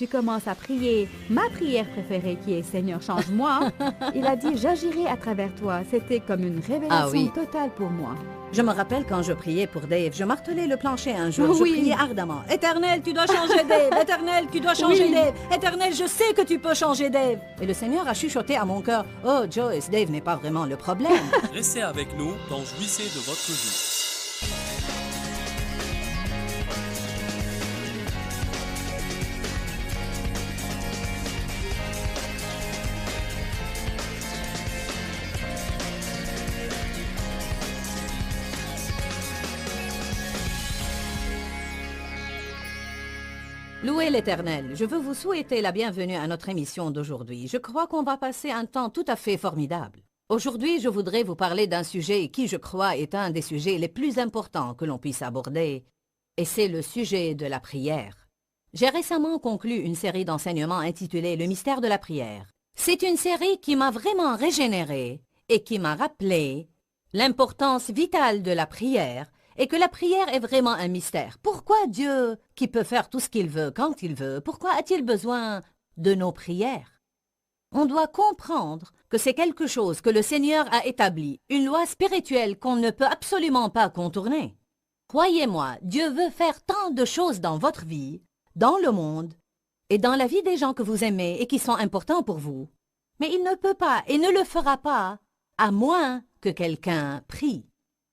tu commences à prier ma prière préférée qui est Seigneur, change-moi, il a dit j'agirai à travers toi. C'était comme une révélation totale pour moi. Je me rappelle quand je priais pour Dave, je martelais le plancher un jour, je Oui. priais ardemment. Éternel, tu dois changer Dave! Éternel, tu dois changer Dave! Éternel, je sais que tu peux changer Dave! Et le Seigneur a chuchoté à mon cœur, oh Joyce, Dave n'est pas vraiment le problème. Restez avec nous dans Jouissez de votre vie. Louez l'Éternel, je veux vous souhaiter la bienvenue à notre émission d'aujourd'hui. Je crois qu'on va passer un temps tout à fait formidable. Aujourd'hui, je voudrais vous parler d'un sujet qui, je crois, est un des sujets les plus importants que l'on puisse aborder, et c'est le sujet de la prière. J'ai récemment conclu une série d'enseignements intitulée « Le mystère de la prière ». C'est une série qui m'a vraiment régénéré et qui m'a rappelé l'importance vitale de la prière et que la prière est vraiment un mystère. Pourquoi Dieu, qui peut faire tout ce qu'il veut quand il veut, pourquoi a-t-il besoin de nos prières? On doit comprendre que c'est quelque chose que le Seigneur a établi, une loi spirituelle qu'on ne peut absolument pas contourner. Croyez-moi, Dieu veut faire tant de choses dans votre vie, dans le monde, et dans la vie des gens que vous aimez et qui sont importants pour vous. Mais il ne peut pas et ne le fera pas, à moins que quelqu'un prie.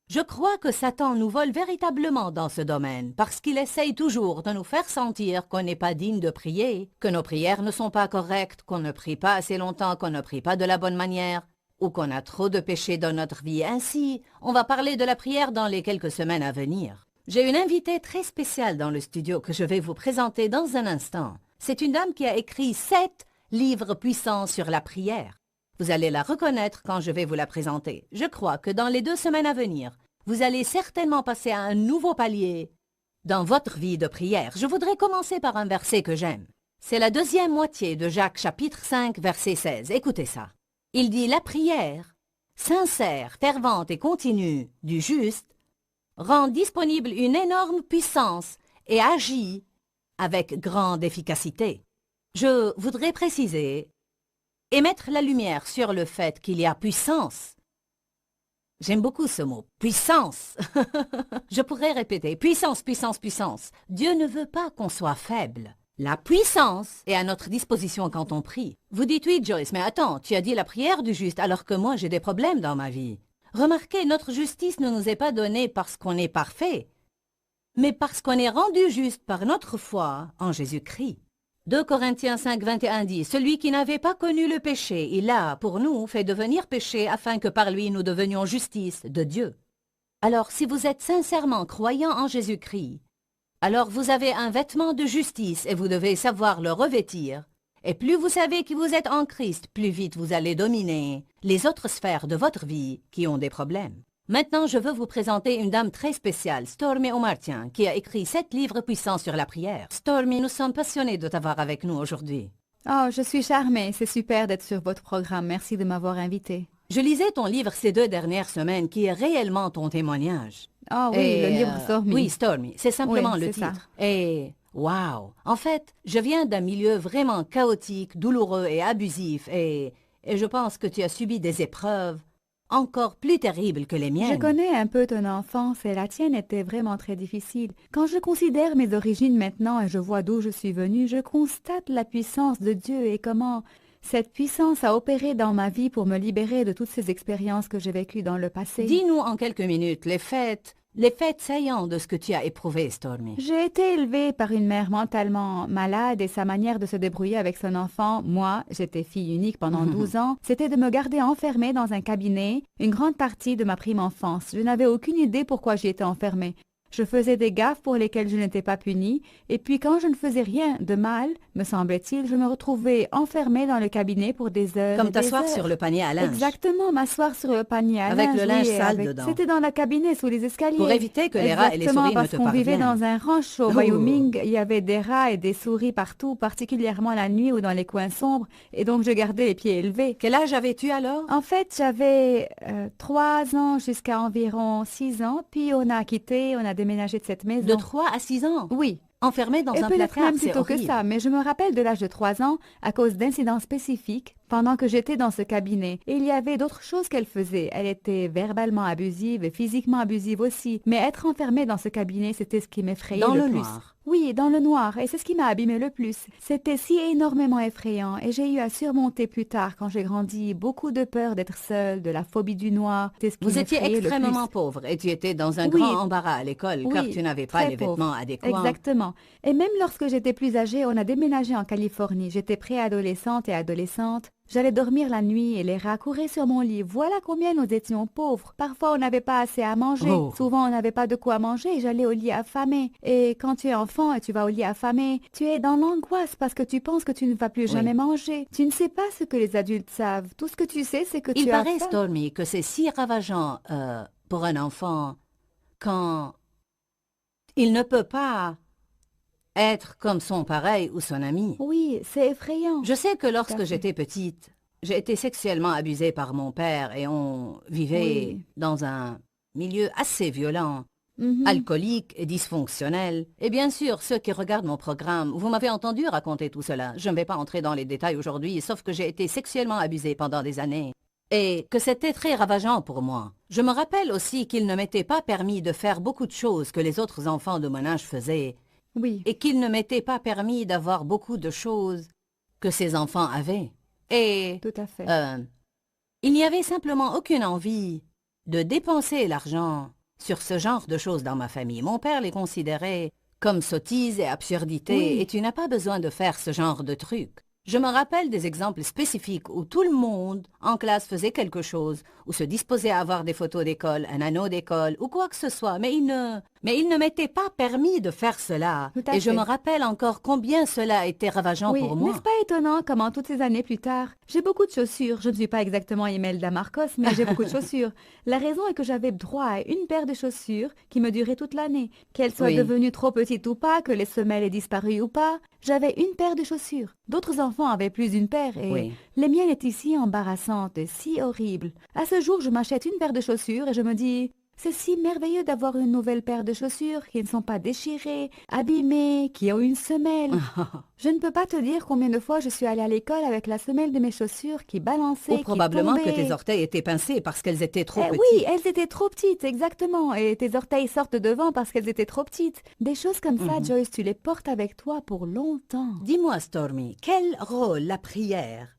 Je crois que Satan nous vole véritablement dans ce domaine parce qu'il essaye toujours de nous faire sentir qu'on n'est pas digne de prier, que nos prières ne sont pas correctes, qu'on ne prie pas assez longtemps, qu'on ne prie pas de la bonne manière ou qu'on a trop de péchés dans notre vie. Ainsi, on va parler de la prière dans les quelques semaines à venir. J'ai une invitée très spéciale dans le studio que je vais vous présenter dans un instant. C'est une dame qui a écrit 7 livres puissants sur la prière. Vous allez la reconnaître quand je vais vous la présenter. Je crois que dans les 2 semaines à venir, vous allez certainement passer à un nouveau palier dans votre vie de prière. Je voudrais commencer par un verset que j'aime. C'est la 2e moitié de Jacques chapitre 5, verset 16. Écoutez ça. Il dit « La prière, sincère, fervente et continue du juste, rend disponible une énorme puissance et agit avec grande efficacité. » Je voudrais préciser et mettre la lumière sur le fait qu'il y a puissance. J'aime beaucoup ce mot, puissance. Je pourrais répéter, puissance, puissance, puissance. Dieu ne veut pas qu'on soit faible. La puissance est à notre disposition quand on prie. Vous dites oui, Joyce, mais attends, tu as dit la prière du juste alors que moi j'ai des problèmes dans ma vie. Remarquez, notre justice ne nous est pas donnée parce qu'on est parfait, mais parce qu'on est rendu juste par notre foi en Jésus-Christ. 2 Corinthiens 5, 21 dit « Celui qui n'avait pas connu le péché, il l'a, pour nous, fait devenir péché afin que par lui nous devenions justice de Dieu. » Alors, si vous êtes sincèrement croyant en Jésus-Christ, alors vous avez un vêtement de justice et vous devez savoir le revêtir. Et plus vous savez que vous êtes en Christ, plus vite vous allez dominer les autres sphères de votre vie qui ont des problèmes. Maintenant, je veux vous présenter une dame très spéciale, Stormy Omartian, qui a écrit 7 livres puissants sur la prière. Stormy, nous sommes passionnés de t'avoir avec nous aujourd'hui. Oh, je suis charmée. C'est super d'être sur votre programme. Merci de m'avoir invitée. Je lisais ton livre ces 2 dernières semaines, qui est réellement ton témoignage. Ah oui, le livre Stormy. Oui, Stormy, c'est simplement Oui, le c'est titre. ça. Et wow! En fait, je viens d'un milieu vraiment chaotique, douloureux et abusif, et je pense que tu as subi des épreuves encore plus terribles que les miennes. Je connais un peu ton enfance et la tienne était vraiment très difficile. Quand je considère mes origines maintenant et je vois d'où je suis venue, je constate la puissance de Dieu et comment cette puissance a opéré dans ma vie pour me libérer de toutes ces expériences que j'ai vécues dans le passé. Dis-nous en quelques minutes les faits saillants de ce que tu as éprouvé, Stormy. J'ai été élevée par une mère mentalement malade et sa manière de se débrouiller avec son enfant, moi, j'étais fille unique pendant 12 ans, c'était de me garder enfermée dans un cabinet une grande partie de ma prime enfance. Je n'avais aucune idée pourquoi j'y étais enfermée. Je faisais des gaffes pour lesquelles je n'étais pas punie, et puis quand je ne faisais rien de mal, me semblait-il, je me retrouvais enfermée dans le cabinet pour des heures. Comme et des t'asseoir heures. sur le panier à linge. Exactement, m'asseoir sur le panier à Avec linge. le linge oui, sale dedans. C'était dans le cabinet, sous les escaliers. Pour éviter que les rats et les Exactement, souris ne parce te qu'on vivait parviennent. dans un ranch au Wyoming, il y avait des rats et des souris partout, particulièrement la nuit ou dans les coins sombres, et donc je gardais les pieds élevés. Quel âge avais-tu alors? En fait, j'avais 3 ans jusqu'à environ 6 ans, puis on a quitté, on a déménagé de cette maison. De 3 à 6 ans? Oui. Enfermée dans Et un peut-être placard, même c'est plutôt que horrible. ça, mais je me rappelle de l'âge de 3 ans à cause d'incidents spécifiques pendant que j'étais dans ce cabinet. Et il y avait d'autres choses qu'elle faisait. Elle était verbalement abusive et physiquement abusive aussi. Mais être enfermée dans ce cabinet, c'était ce qui m'effrayait Dans le le plus. noir. Oui, dans le noir, et c'est ce qui m'a abîmé le plus. C'était si énormément effrayant, et j'ai eu à surmonter plus tard, quand j'ai grandi, beaucoup de peur d'être seule, de la phobie du noir. C'est ce qui Vous étiez m'effrayait le plus. extrêmement pauvre et tu étais dans un Oui, grand embarras à l'école car tu oui, n'avais pas très les pauvre. vêtements adéquats. Exactement. Et même lorsque j'étais plus âgée, on a déménagé en Californie. J'étais préadolescente et adolescente. J'allais dormir la nuit et les rats couraient sur mon lit. Voilà combien nous étions pauvres. Parfois, on n'avait pas assez à manger. Oh. Souvent, on n'avait pas de quoi manger et j'allais au lit affamé. Et quand tu es enfant et tu vas au lit affamé, tu es dans l'angoisse parce que tu penses que tu ne vas plus Oui. jamais manger. Tu ne sais pas ce que les adultes savent. Tout ce que tu sais, c'est que Il tu as paraît, faim. Stormy, que c'est si ravageant pour un enfant quand il ne peut pas être comme son pareil ou son ami. Oui, c'est effrayant. Je sais que à lorsque fait. j'étais petite, j'ai été sexuellement abusée par mon père et on vivait Oui. dans un milieu assez violent, Mhm. alcoolique et dysfonctionnel. Et bien sûr, ceux qui regardent mon programme, vous m'avez entendu raconter tout cela. Je ne vais pas entrer dans les détails aujourd'hui, sauf que j'ai été sexuellement abusée pendant des années. Et que c'était très ravageant pour moi. Je me rappelle aussi qu'il ne m'était pas permis de faire beaucoup de choses que les autres enfants de mon âge faisaient, Oui, et qu'il ne m'était pas permis d'avoir beaucoup de choses que ces enfants avaient. Et tout à fait. il n'y avait simplement aucune envie de dépenser l'argent sur ce genre de choses dans ma famille. Mon père les considérait comme sottises et absurdités, Oui. et tu n'as pas besoin de faire ce genre de trucs. Je me rappelle des exemples spécifiques où tout le monde en classe faisait quelque chose, ou se disposait à avoir des photos d'école, un anneau d'école, ou quoi que ce soit, mais il ne m'était pas permis de faire cela. Tout à Et je fait. me rappelle encore combien cela était ravageant Oui, pour moi. n'est-ce pas étonnant comment toutes ces années plus tard, j'ai beaucoup de chaussures. Je ne suis pas exactement Imelda Marcos, mais j'ai beaucoup de chaussures. La raison est que j'avais droit à une paire de chaussures qui me durait toute l'année. Qu'elles soient Oui. devenues trop petites ou pas, que les semelles aient disparu ou pas, j'avais une paire de chaussures. D'autres enfants avaient plus d'une paire et Oui. les miennes étaient si embarrassantes, si horribles. À ce jour, je m'achète une paire de chaussures et je me dis... C'est si merveilleux d'avoir une nouvelle paire de chaussures qui ne sont pas déchirées, abîmées, qui ont une semelle. Je ne peux pas te dire combien de fois je suis allée à l'école avec la semelle de mes chaussures qui balançait, Ou probablement qui que tombait. tes orteils étaient pincés parce qu'elles étaient trop petites. Oui, elles étaient trop petites, exactement. Et tes orteils sortent devant parce qu'elles étaient trop petites. Des choses comme ça, Joyce, tu les portes avec toi pour longtemps. Dis-moi, Stormy, quel rôle la prière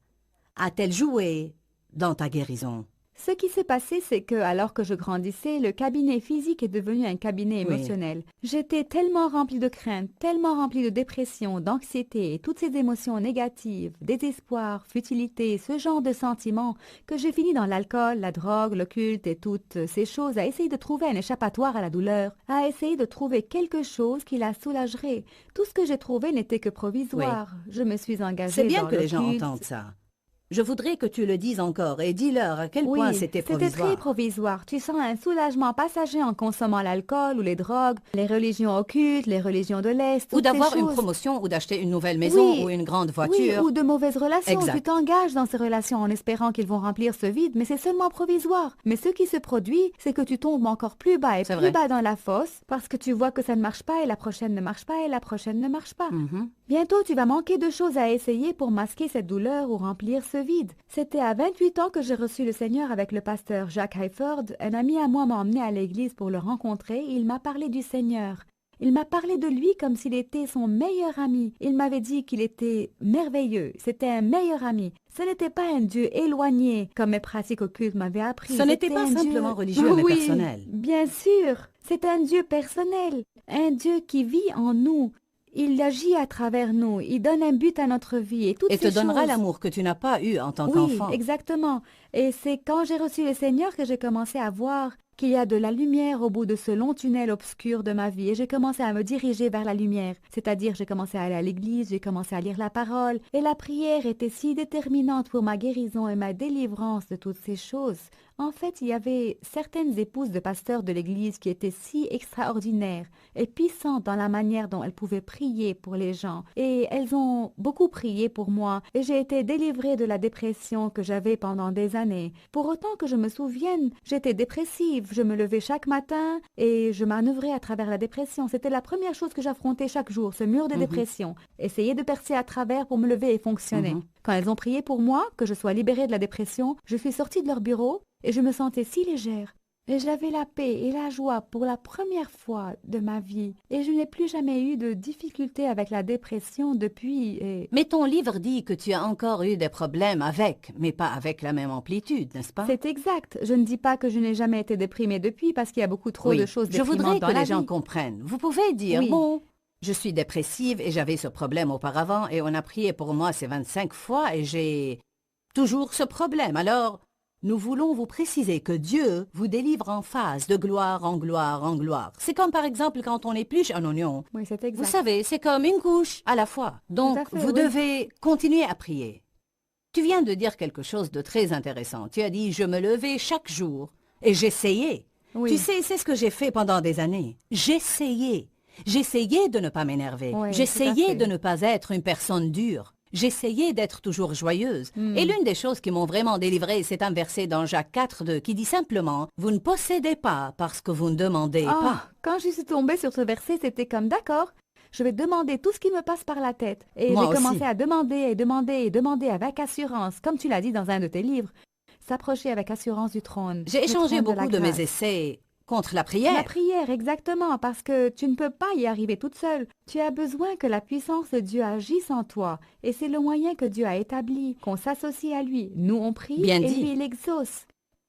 a-t-elle joué dans ta guérison? Ce qui s'est passé, c'est que, alors que je grandissais, le cabinet physique est devenu un cabinet Oui. émotionnel. J'étais tellement remplie de crainte, tellement remplie de dépression, d'anxiété et toutes ces émotions négatives, désespoir, futilité, ce genre de sentiments, que j'ai fini dans l'alcool, la drogue, l'occulte et toutes ces choses à essayer de trouver un échappatoire à la douleur, à essayer de trouver quelque chose qui la soulagerait. Tout ce que j'ai trouvé n'était que provisoire. Je me suis engagée C'est bien dans que les gens l'occulte. entendent ça. Je voudrais que tu le dises encore et dis-leur à quel point c'était provisoire. très provisoire. Tu sens un soulagement passager en consommant l'alcool ou les drogues, les religions occultes, les religions de l'Est. Ou toutes ces d'avoir une choses. promotion ou d'acheter une nouvelle maison Oui, ou une grande Oui, voiture. ou de mauvaises relations. Exact. Tu t'engages dans ces relations en espérant qu'ils vont remplir ce vide, mais c'est seulement provisoire. Mais ce qui se produit, c'est que tu tombes encore plus bas et C'est plus vrai. bas dans la fosse parce que tu vois que ça ne marche pas et la prochaine ne marche pas et la prochaine ne marche pas. Mhm. Bientôt, tu vas manquer de choses à essayer pour masquer cette douleur ou remplir ce vide. C'était à 28 ans que j'ai reçu le Seigneur avec le pasteur Jack Hayford. Un ami à moi m'a emmené à l'église pour le rencontrer et il m'a parlé du Seigneur. Il m'a parlé de lui comme s'il était son meilleur ami. Il m'avait dit qu'il était merveilleux. C'était un meilleur ami. Ce n'était pas un Dieu éloigné, comme mes pratiques occultes m'avaient appris. Ce n'était C'était pas un simplement Dieu... religieux, mais Oui, personnel. bien sûr. C'est un Dieu personnel. Un Dieu qui vit en nous. Il agit à travers nous. Il donne un but à notre vie. Et toutes Et te ces donnera choses. l'amour que tu n'as pas eu en tant Oui, qu'enfant. exactement. Et c'est quand j'ai reçu le Seigneur que j'ai commencé à voir qu'il y a de la lumière au bout de ce long tunnel obscur de ma vie. Et j'ai commencé à me diriger vers la lumière. C'est-à-dire, j'ai commencé à aller à l'église, j'ai commencé à lire la parole. Et la prière était si déterminante pour ma guérison et ma délivrance de toutes ces choses. En fait, il y avait certaines épouses de pasteurs de l'Église qui étaient si extraordinaires et puissantes dans la manière dont elles pouvaient prier pour les gens. Et elles ont beaucoup prié pour moi et j'ai été délivrée de la dépression que j'avais pendant des années. Pour autant que je me souvienne, j'étais dépressive. Je me levais chaque matin et je manœuvrais à travers la dépression. C'était la première chose que j'affrontais chaque jour, ce mur de dépression. Essayer de percer à travers pour me lever et fonctionner. Quand elles ont prié pour moi, que je sois libérée de la dépression, je suis sortie de leur bureau et je me sentais si légère. Et j'avais la paix et la joie pour la première fois de ma vie. Et je n'ai plus jamais eu de difficulté avec la dépression depuis. Mais ton livre dit que tu as encore eu des problèmes avec, mais pas avec la même amplitude, n'est-ce pas? C'est exact. Je ne dis pas que je n'ai jamais été déprimée depuis parce qu'il y a beaucoup trop de choses Je voudrais déprimantes dans que la les gens vie. comprennent. Vous pouvez dire, Oui. bon, je suis dépressive et j'avais ce problème auparavant et on a prié pour moi ces 25 fois et j'ai toujours ce problème. Alors, nous voulons vous préciser que Dieu vous délivre en phase, de gloire en gloire en gloire. C'est comme par exemple quand on épluche un oignon. Oui, c'est exact. Vous savez, c'est comme une couche à la fois. Donc, à fait, vous oui. devez continuer à prier. Tu viens de dire quelque chose de très intéressant. Tu as dit, je me levais chaque jour et j'essayais. Oui. Tu sais, c'est ce que j'ai fait pendant des années. J'essayais. J'essayais de ne pas m'énerver. Oui, tout à J'essayais fait. de ne pas être une personne dure. J'essayais d'être toujours joyeuse. Et l'une des choses qui m'ont vraiment délivrée, c'est un verset dans Jacques 4:2 qui dit simplement « Vous ne possédez pas parce que vous ne demandez pas. » Quand je suis tombée sur ce verset, c'était comme d'accord, je vais demander tout ce qui me passe par la tête. Et Moi j'ai commencé aussi. à demander et demander et demander avec assurance, comme tu l'as dit dans un de tes livres, s'approcher avec assurance du trône. J'ai le échangé trône la beaucoup de mes grâce. essais contre la prière. La prière, exactement, parce que tu ne peux pas y arriver toute seule. Tu as besoin que la puissance de Dieu agisse en toi. Et c'est le moyen que Dieu a établi, qu'on s'associe à lui. Nous, on prie Bien et dit. lui, il exauce.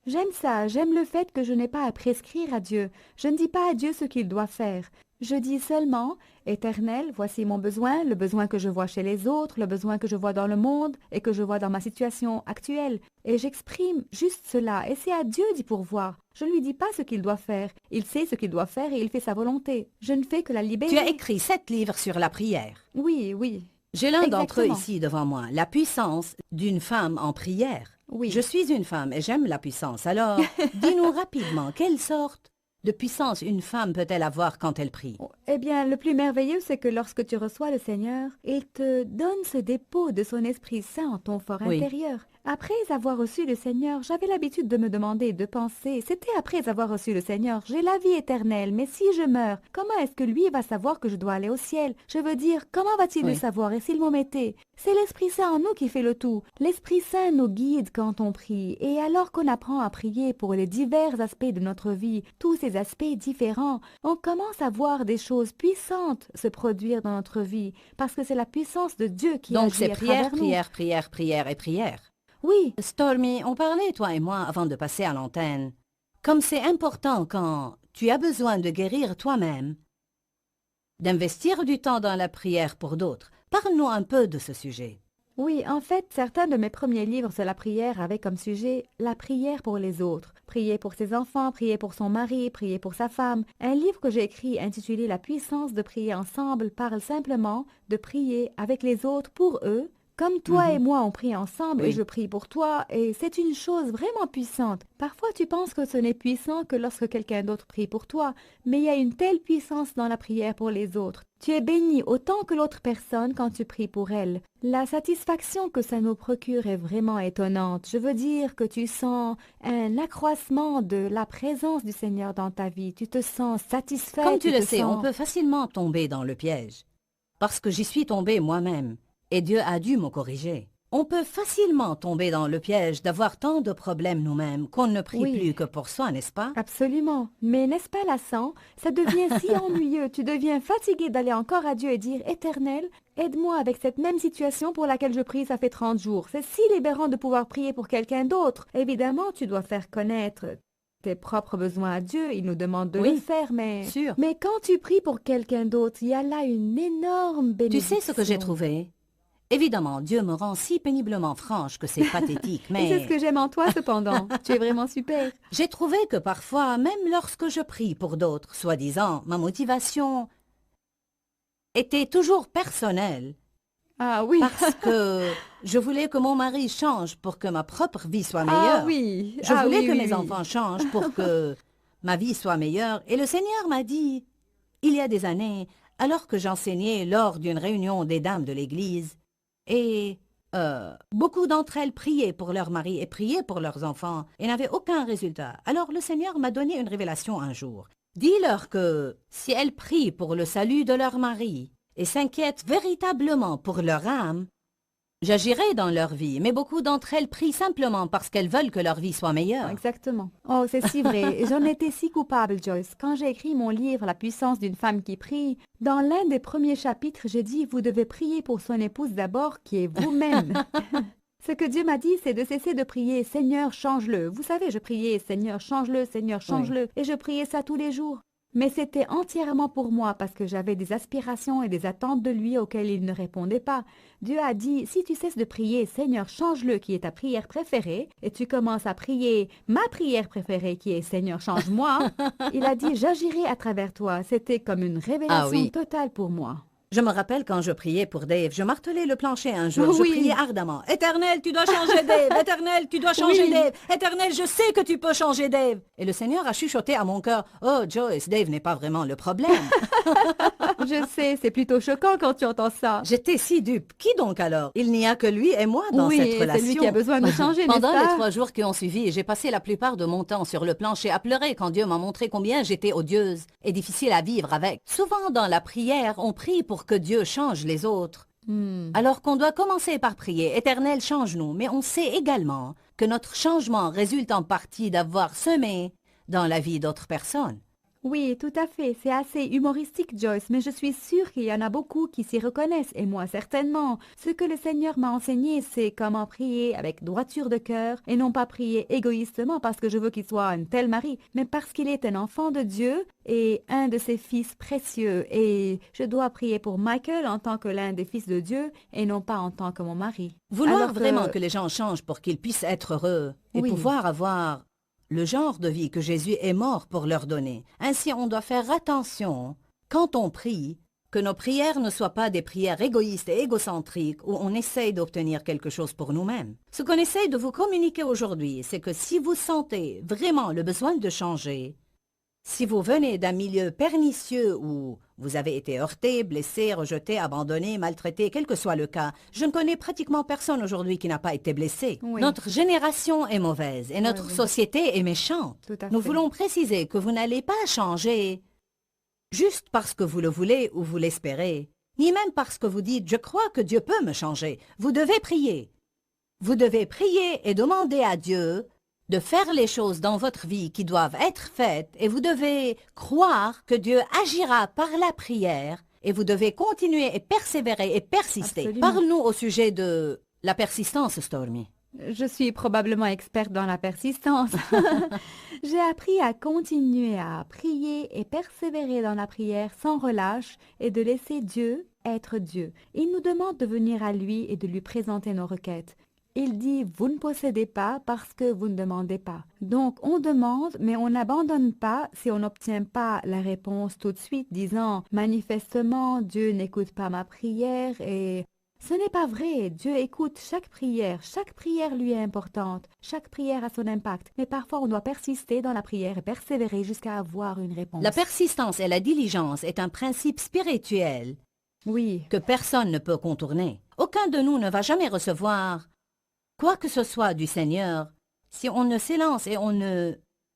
J'aime ça, j'aime le fait que je n'ai pas à prescrire à Dieu. Je ne dis pas à Dieu ce qu'il doit faire. Je dis seulement, Éternel, voici mon besoin, le besoin que je vois chez les autres, le besoin que je vois dans le monde et que je vois dans ma situation actuelle. Et j'exprime juste cela, et c'est à Dieu d'y pourvoir. Je ne lui dis pas ce qu'il doit faire. Il sait ce qu'il doit faire et il fait sa volonté. Je ne fais que la libérer. Tu as écrit 7 livres sur la prière. Oui, oui. J'ai l'un d'entre eux Exactement. ici devant moi, La puissance d'une femme en prière. Oui. Je suis une femme et j'aime la puissance. Alors, dis-nous rapidement, quelle sorte de puissance une femme peut-elle avoir quand elle prie? Eh bien, le plus merveilleux, c'est que lorsque tu reçois le Seigneur, il te donne ce dépôt de son Esprit Saint en ton fort Oui. intérieur. Après avoir reçu le Seigneur, j'avais l'habitude de me demander, de penser, c'était après avoir reçu le Seigneur, j'ai la vie éternelle, mais si je meurs, comment est-ce que lui va savoir que je dois aller au ciel? Je veux dire, comment va-t-il Oui. le savoir et s'il m'omettait? C'est l'Esprit Saint en nous qui fait le tout. L'Esprit Saint nous guide quand on prie, et alors qu'on apprend à prier pour les divers aspects de notre vie, tous ces aspects différents, on commence à voir des choses puissantes se produire dans notre vie, parce que c'est la puissance de Dieu qui Donc agit c'est à prière, travers nous. prière, prière, prière et prière. Oui, Stormy, on parlait, toi et moi, avant de passer à l'antenne. Comme c'est important quand tu as besoin de guérir toi-même, d'investir du temps dans la prière pour d'autres. Parle-nous un peu de ce sujet. oui, en fait, certains de mes premiers livres sur la prière avaient comme sujet la prière pour les autres. Prier pour ses enfants, prier pour son mari, prier pour sa femme. Un livre que j'ai écrit intitulé La puissance de prier ensemble parle simplement de prier avec les autres pour eux. Comme toi et moi, on prie ensemble Oui. et je prie pour toi, et c'est une chose vraiment puissante. Parfois, tu penses que ce n'est puissant que lorsque quelqu'un d'autre prie pour toi, mais il y a une telle puissance dans la prière pour les autres. Tu es béni autant que l'autre personne quand tu pries pour elle. La satisfaction que ça nous procure est vraiment étonnante. Je veux dire que tu sens un accroissement de la présence du Seigneur dans ta vie. Tu te sens satisfait. Comme tu le te sais, sens- on peut facilement tomber dans le piège. Parce que j'y suis tombée moi-même. Et Dieu a dû me corriger. On peut facilement tomber dans le piège d'avoir tant de problèmes nous-mêmes qu'on ne prie Oui. plus que pour soi, n'est-ce pas? Absolument. Mais n'est-ce pas lassant? Ça devient si ennuyeux. Tu deviens fatigué d'aller encore à Dieu et dire « Éternel, aide-moi avec cette même situation pour laquelle je prie, ça fait 30 jours. » C'est si libérant de pouvoir prier pour quelqu'un d'autre. Évidemment, tu dois faire connaître tes propres besoins à Dieu. Il nous demande de Oui, le faire, mais... sûr. Mais quand tu pries pour quelqu'un d'autre, il y a là une énorme Tu bénédiction. sais ce que j'ai trouvé? Évidemment, Dieu me rend si péniblement franche que c'est pathétique, Et c'est ce mais que j'aime en toi, cependant. Tu es vraiment super. j'ai trouvé que parfois, même lorsque je prie pour d'autres, soi-disant, ma motivation était toujours personnelle. Ah oui. Parce que je voulais que mon mari change pour que ma propre vie soit meilleure. Ah oui. Je Ah voulais oui, que oui, mes oui. enfants changent pour que ma vie soit meilleure. Et le Seigneur m'a dit, il y a des années, alors que j'enseignais lors d'une réunion des dames de l'Église, et beaucoup d'entre elles priaient pour leur mari et priaient pour leurs enfants et n'avaient aucun résultat. Alors le Seigneur m'a donné une révélation un jour. Dis-leur que si elles prient pour le salut de leur mari et s'inquiètent véritablement pour leur âme, j'agirai dans leur vie, mais beaucoup d'entre elles prient simplement parce qu'elles veulent que leur vie soit meilleure. Exactement. Oh, c'est si vrai. J'en étais si coupable, Joyce. Quand j'ai écrit mon livre La puissance d'une femme qui prie, dans l'un des premiers chapitres, j'ai dit « Vous devez prier pour son épouse d'abord, qui est vous-même. » Ce que Dieu m'a dit, c'est de cesser de prier « Seigneur, change-le ». Vous savez, je priais « Seigneur, change-le, Seigneur, change-le ». Et je priais ça tous les jours. Mais c'était entièrement pour moi parce que j'avais des aspirations et des attentes de lui auxquelles il ne répondait pas. Dieu a dit, si tu cesses de prier, Seigneur, change-le, qui est ta prière préférée, et tu commences à prier ma prière préférée, qui est Seigneur, change-moi, il a dit, j'agirai à travers toi. C'était comme une révélation oui. totale pour moi. Je me rappelle quand je priais pour Dave, je martelais le plancher un jour, je Oui. priais ardemment. Éternel, tu dois changer Dave. Éternel, tu dois changer Oui. Dave. Éternel, je sais que tu peux changer Dave. Et le Seigneur a chuchoté à mon cœur, oh Joyce, Dave n'est pas vraiment le problème. Je sais, c'est plutôt choquant quand tu entends ça. J'étais si dupe. Qui donc alors? Il n'y a que lui et moi dans Oui, cette c'est relation. lui qui a besoin de changer, n'est-ce Pendant pas? les 3 jours qui ont suivi, j'ai passé la plupart de mon temps sur le plancher à pleurer quand Dieu m'a montré combien j'étais odieuse et difficile à vivre avec. Souvent dans la prière, on prie pour que Dieu change les autres. Alors qu'on doit commencer par prier, Éternel, change-nous. Mais on sait également que notre changement résulte en partie d'avoir semé dans la vie d'autres personnes. Oui, tout à fait. C'est assez humoristique, Joyce, mais je suis sûre qu'il y en a beaucoup qui s'y reconnaissent, et moi certainement. Ce que le Seigneur m'a enseigné, c'est comment prier avec droiture de cœur, et non pas prier égoïstement parce que je veux qu'il soit un tel mari, mais parce qu'il est un enfant de Dieu et un de ses fils précieux. Et je dois prier pour Michael en tant que l'un des fils de Dieu, et non pas en tant que mon mari. Vouloir Alors vraiment que les gens changent pour qu'ils puissent être heureux et Oui. pouvoir avoir le genre de vie que Jésus est mort pour leur donner. Ainsi, on doit faire attention, quand on prie, que nos prières ne soient pas des prières égoïstes et égocentriques où on essaye d'obtenir quelque chose pour nous-mêmes. Ce qu'on essaye de vous communiquer aujourd'hui, c'est que si vous sentez vraiment le besoin de changer, si vous venez d'un milieu pernicieux où vous avez été heurté, blessé, rejeté, abandonné, maltraité, quel que soit le cas, je ne connais pratiquement personne aujourd'hui qui n'a pas été blessé. Oui. Notre génération est mauvaise et notre oui. société est méchante. Tout à Nous fait. voulons préciser que vous n'allez pas changer juste parce que vous le voulez ou vous l'espérez, ni même parce que vous dites « je crois que Dieu peut me changer ». Vous devez prier. Vous devez prier et demander à Dieu de faire les choses dans votre vie qui doivent être faites et vous devez croire que Dieu agira par la prière et vous devez continuer et persévérer et persister. Absolument. Parle-nous au sujet de la persistance, Stormy. Je suis probablement experte dans la persistance. J'ai appris à continuer à prier et persévérer dans la prière sans relâche et de laisser Dieu être Dieu. Il nous demande de venir à lui et de lui présenter nos requêtes. Il dit « Vous ne possédez pas parce que vous ne demandez pas ». Donc, on demande, mais on n'abandonne pas si on n'obtient pas la réponse tout de suite, disant « Manifestement, Dieu n'écoute pas ma prière et… » Ce n'est pas vrai. Dieu écoute chaque prière. Chaque prière lui est importante. Chaque prière a son impact. Mais parfois, on doit persister dans la prière et persévérer jusqu'à avoir une réponse. La persistance et la diligence est un principe spirituel Oui, que personne ne peut contourner. Aucun de nous ne va jamais recevoir quoi que ce soit du Seigneur si on ne s'élance et on ne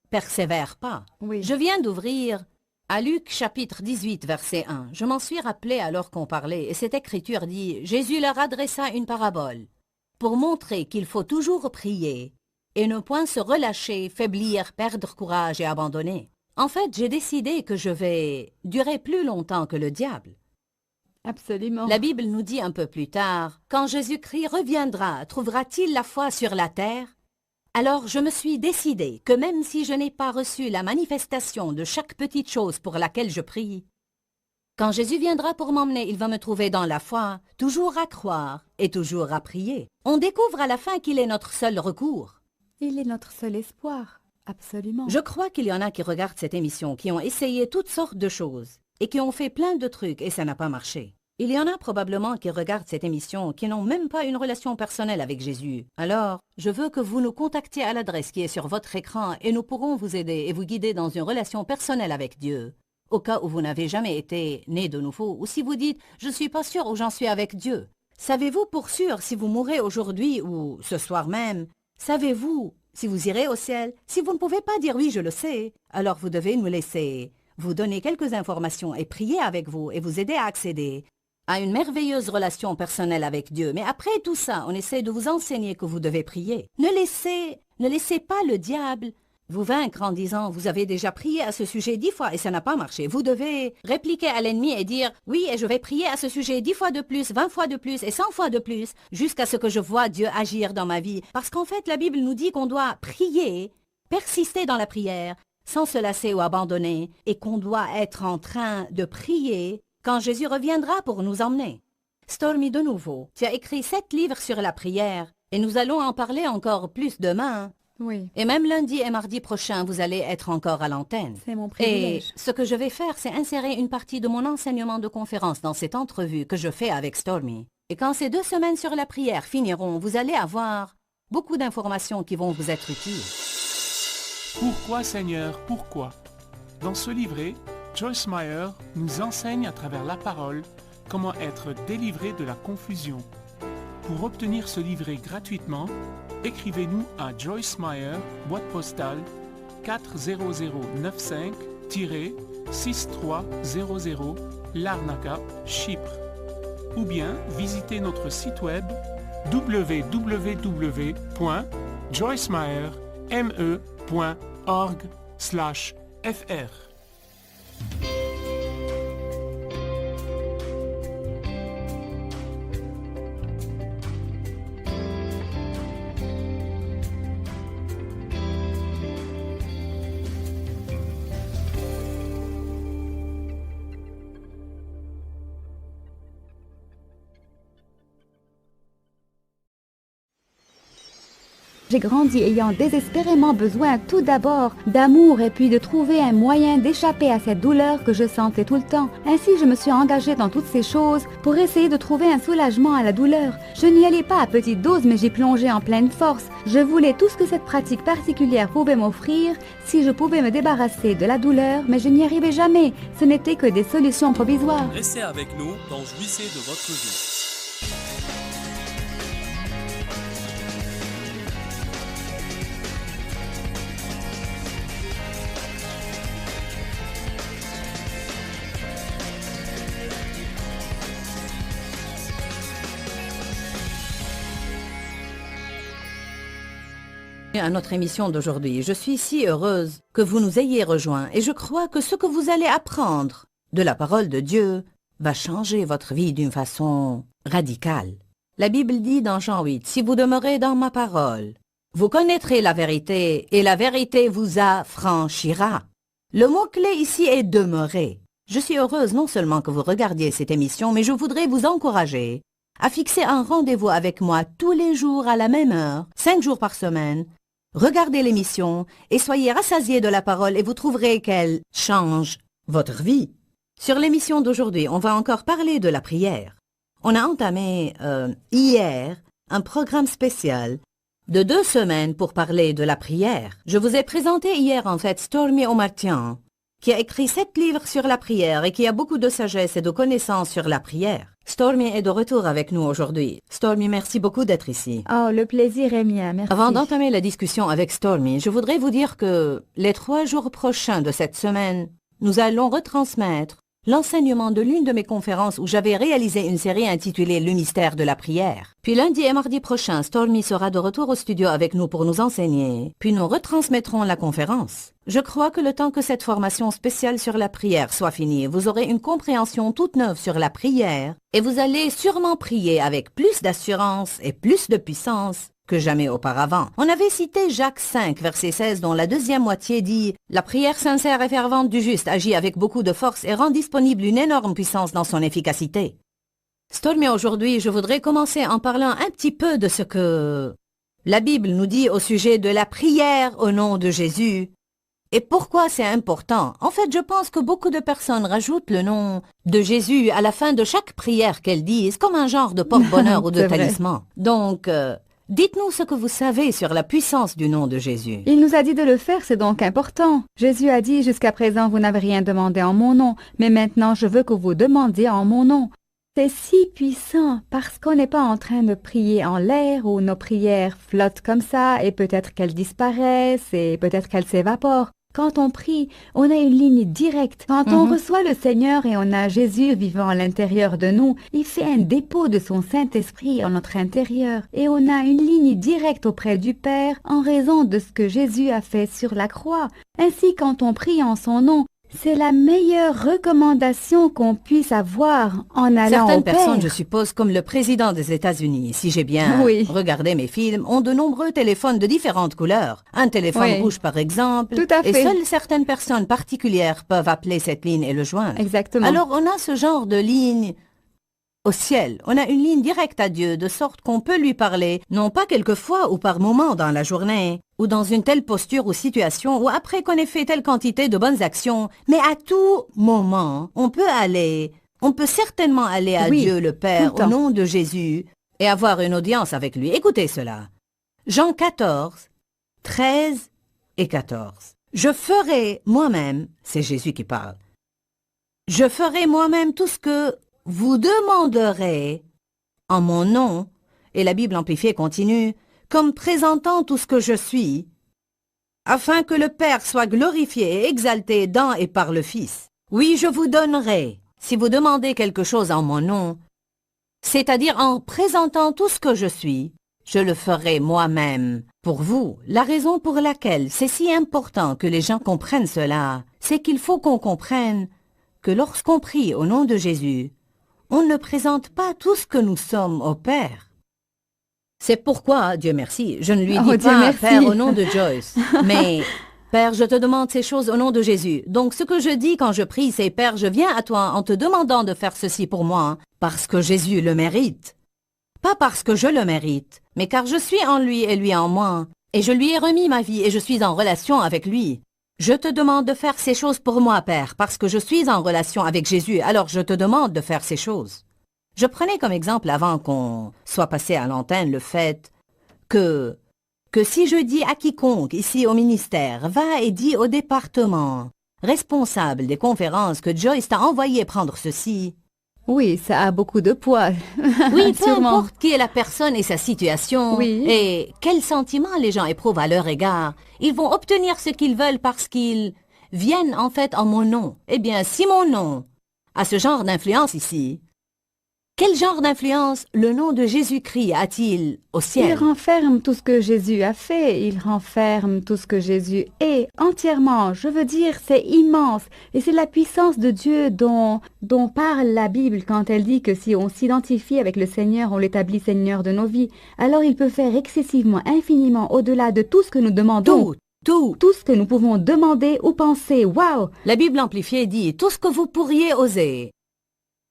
persévère pas. oui. Je viens d'ouvrir à Luc chapitre 18 verset 1. Je m'en suis rappelé alors qu'on parlait et cette écriture dit « Jésus leur adressa une parabole pour montrer qu'il faut toujours prier et ne point se relâcher, faiblir, perdre courage et abandonner. En fait, j'ai décidé que je vais durer plus longtemps que le diable. Absolument. La Bible nous dit un peu plus tard, « Quand Jésus-Christ reviendra, trouvera-t-il la foi sur la terre ?» Alors je me suis décidé que même si je n'ai pas reçu la manifestation de chaque petite chose pour laquelle je prie, quand Jésus viendra pour m'emmener, il va me trouver dans la foi, toujours à croire et toujours à prier. On découvre à la fin qu'il est notre seul recours. Il est notre seul espoir. Absolument. Je crois qu'il y en a qui regardent cette émission, qui ont essayé toutes sortes de choses et qui ont fait plein de trucs et ça n'a pas marché. Il y en a probablement qui regardent cette émission qui n'ont même pas une relation personnelle avec Jésus. Alors, je veux que vous nous contactiez à l'adresse qui est sur votre écran et nous pourrons vous aider et vous guider dans une relation personnelle avec Dieu. Au cas où vous n'avez jamais été né de nouveau ou si vous dites « Je ne suis pas sûr où j'en suis avec Dieu ». Savez-vous pour sûr si vous mourrez aujourd'hui ou ce soir même? Savez-vous si vous irez au ciel? Si vous ne pouvez pas dire « Oui, je le sais », alors vous devez nous laisser vous donner quelques informations et prier avec vous et vous aider à accéder à une merveilleuse relation personnelle avec Dieu. Mais après tout ça, on essaie de vous enseigner que vous devez prier. Ne laissez pas le diable vous vaincre en disant « Vous avez déjà prié à ce sujet 10 fois et ça n'a pas marché ». Vous devez répliquer à l'ennemi et dire « Oui, et je vais prier à ce sujet 10 fois de plus, 20 fois de plus et 100 fois de plus jusqu'à ce que je vois Dieu agir dans ma vie. » Parce qu'en fait, la Bible nous dit qu'on doit prier, persister dans la prière, sans se lasser ou abandonner, et qu'on doit être en train de prier quand Jésus reviendra pour nous emmener. Stormy, de nouveau, tu as écrit 7 livres sur la prière, et nous allons en parler encore plus demain. Oui, Et même lundi et mardi prochain, vous allez être encore à l'antenne. c'est mon Et privilège. ce que je vais faire, c'est insérer une partie de mon enseignement de conférence dans cette entrevue que je fais avec Stormy. Et quand ces 2 semaines sur la prière finiront, vous allez avoir beaucoup d'informations qui vont vous être utiles. Pourquoi Seigneur, pourquoi? Dans ce livret, Joyce Meyer nous enseigne à travers la parole comment être délivré de la confusion. Pour obtenir ce livret gratuitement, écrivez-nous à Joyce Meyer, boîte postale 40095-6300 Larnaca, Chypre. Ou bien visitez notre site web www.joycemeyer.org/fr. J'ai grandi ayant désespérément besoin tout d'abord d'amour et puis de trouver un moyen d'échapper à cette douleur que je sentais tout le temps. Ainsi, je me suis engagée dans toutes ces choses pour essayer de trouver un soulagement à la douleur. Je n'y allais pas à petite dose, mais j'y plongeais en pleine force. Je voulais tout ce que cette pratique particulière pouvait m'offrir, si je pouvais me débarrasser de la douleur, mais je n'y arrivais jamais. Ce n'était que des solutions provisoires. Restez avec nous dans Jouissez de votre vie. À notre émission d'aujourd'hui, je suis si heureuse que vous nous ayez rejoints et je crois que ce que vous allez apprendre de la parole de Dieu va changer votre vie d'une façon radicale. La Bible dit dans Jean 8, « Si vous demeurez dans ma parole, vous connaîtrez la vérité et la vérité vous affranchira. » Le mot-clé ici est « demeurer ». Je suis heureuse non seulement que vous regardiez cette émission, mais je voudrais vous encourager à fixer un rendez-vous avec moi tous les jours à la même heure, 5 jours par semaine. Regardez l'émission et soyez rassasiés de la parole et vous trouverez qu'elle change votre vie. Sur l'émission d'aujourd'hui, on va encore parler de la prière. On a entamé hier un programme spécial de 2 semaines pour parler de la prière. Je vous ai présenté hier en fait Stormy Omartian, qui a écrit 7 livres sur la prière et qui a beaucoup de sagesse et de connaissances sur la prière. Stormy est de retour avec nous aujourd'hui. Stormy, merci beaucoup d'être ici. Oh, le plaisir est mien, merci. Avant d'entamer la discussion avec Stormy, je voudrais vous dire que les 3 jours prochains de cette semaine, nous allons retransmettre l'enseignement de l'une de mes conférences où j'avais réalisé une série intitulée « Le mystère de la prière ». Puis lundi et mardi prochain, Stormy sera de retour au studio avec nous pour nous enseigner, puis nous retransmettrons la conférence. Je crois que le temps que cette formation spéciale sur la prière soit finie, vous aurez une compréhension toute neuve sur la prière et vous allez sûrement prier avec plus d'assurance et plus de puissance que jamais auparavant. On avait cité Jacques 5, verset 16, dont la deuxième moitié dit « La prière sincère et fervente du juste agit avec beaucoup de force et rend disponible une énorme puissance dans son efficacité. » Stormy, aujourd'hui, je voudrais commencer en parlant un petit peu de ce que la Bible nous dit au sujet de la prière au nom de Jésus Et pourquoi c'est important? En fait, je pense que beaucoup de personnes rajoutent le nom de Jésus à la fin de chaque prière qu'elles disent, comme un genre de porte-bonheur ou de C'est vrai. talisman. Donc, dites-nous ce que vous savez sur la puissance du nom de Jésus. Il nous a dit de le faire, c'est donc important. Jésus a dit, jusqu'à présent, vous n'avez rien demandé en mon nom, mais maintenant je veux que vous demandiez en mon nom. C'est si puissant parce qu'on n'est pas en train de prier en l'air où nos prières flottent comme ça et peut-être qu'elles disparaissent et peut-être qu'elles s'évaporent. Quand on prie, on a une ligne directe. Quand on reçoit le Seigneur et on a Jésus vivant à l'intérieur de nous, il fait un dépôt de son Saint-Esprit en notre intérieur et on a une ligne directe auprès du Père en raison de ce que Jésus a fait sur la croix. Ainsi, quand on prie en son nom, c'est la meilleure recommandation qu'on puisse avoir en allant Certaines au Père. personnes, je suppose, comme le président des États-Unis, si j'ai bien Oui. regardé mes films, ont de nombreux téléphones de différentes couleurs. Un téléphone Oui. rouge, par exemple. Tout à Et fait. seules certaines personnes particulières peuvent appeler cette ligne et le joindre. Exactement. Alors, on a ce genre de ligne au ciel. On a une ligne directe à Dieu, de sorte qu'on peut lui parler, non pas quelquefois ou par moment dans la journée, ou dans une telle posture ou situation, ou après qu'on ait fait telle quantité de bonnes actions, mais à tout moment, on peut certainement aller à Oui, Dieu le Père tout le au temps. nom de Jésus et avoir une audience avec lui. Écoutez cela. Jean 14, 13 et 14. Je ferai moi-même, c'est Jésus qui parle, je ferai moi-même tout ce que vous demanderez en mon nom, et la Bible amplifiée continue, comme présentant tout ce que je suis, afin que le Père soit glorifié et exalté dans et par le Fils. Oui, je vous donnerai, si vous demandez quelque chose en mon nom, c'est-à-dire en présentant tout ce que je suis, je le ferai moi-même pour vous. La raison pour laquelle c'est si important que les gens comprennent cela, c'est qu'il faut qu'on comprenne que lorsqu'on prie au nom de Jésus, on ne présente pas tout ce que nous sommes au Père. C'est pourquoi, Dieu merci, je ne lui dis Oh, Dieu pas merci. Père au nom de Joyce, mais Père, je te demande ces choses au nom de Jésus. Donc ce que je dis quand je prie, c'est Père, je viens à toi en te demandant de faire ceci pour moi, parce que Jésus le mérite. Pas parce que je le mérite, mais car je suis en lui et lui en moi, et je lui ai remis ma vie et je suis en relation avec lui. Je te demande de faire ces choses pour moi, Père, parce que je suis en relation avec Jésus, alors je te demande de faire ces choses. Je prenais comme exemple, avant qu'on soit passé à l'antenne, le fait que si je dis à quiconque ici au ministère, va et dis au département responsable des conférences que Joyce t'a envoyé prendre ceci, Oui, ça a beaucoup de poids. oui, peu Sûrement. importe qui est la personne et sa situation, Oui. et quels sentiments les gens éprouvent à leur égard, ils vont obtenir ce qu'ils veulent parce qu'ils viennent en fait en mon nom. Eh bien, si mon nom a ce genre d'influence ici, quel genre d'influence le nom de Jésus-Christ a-t-il au Il ciel? renferme tout ce que Jésus a fait, il renferme tout ce que Jésus est entièrement. Je veux dire, c'est immense. Et c'est la puissance de Dieu dont parle la Bible quand elle dit que si on s'identifie avec le Seigneur, on l'établit Seigneur de nos vies. Alors il peut faire excessivement, infiniment, au-delà de tout ce que nous demandons. Tout. Tout ce que nous pouvons demander ou penser. Waouh! La Bible amplifiée dit tout ce que vous pourriez oser,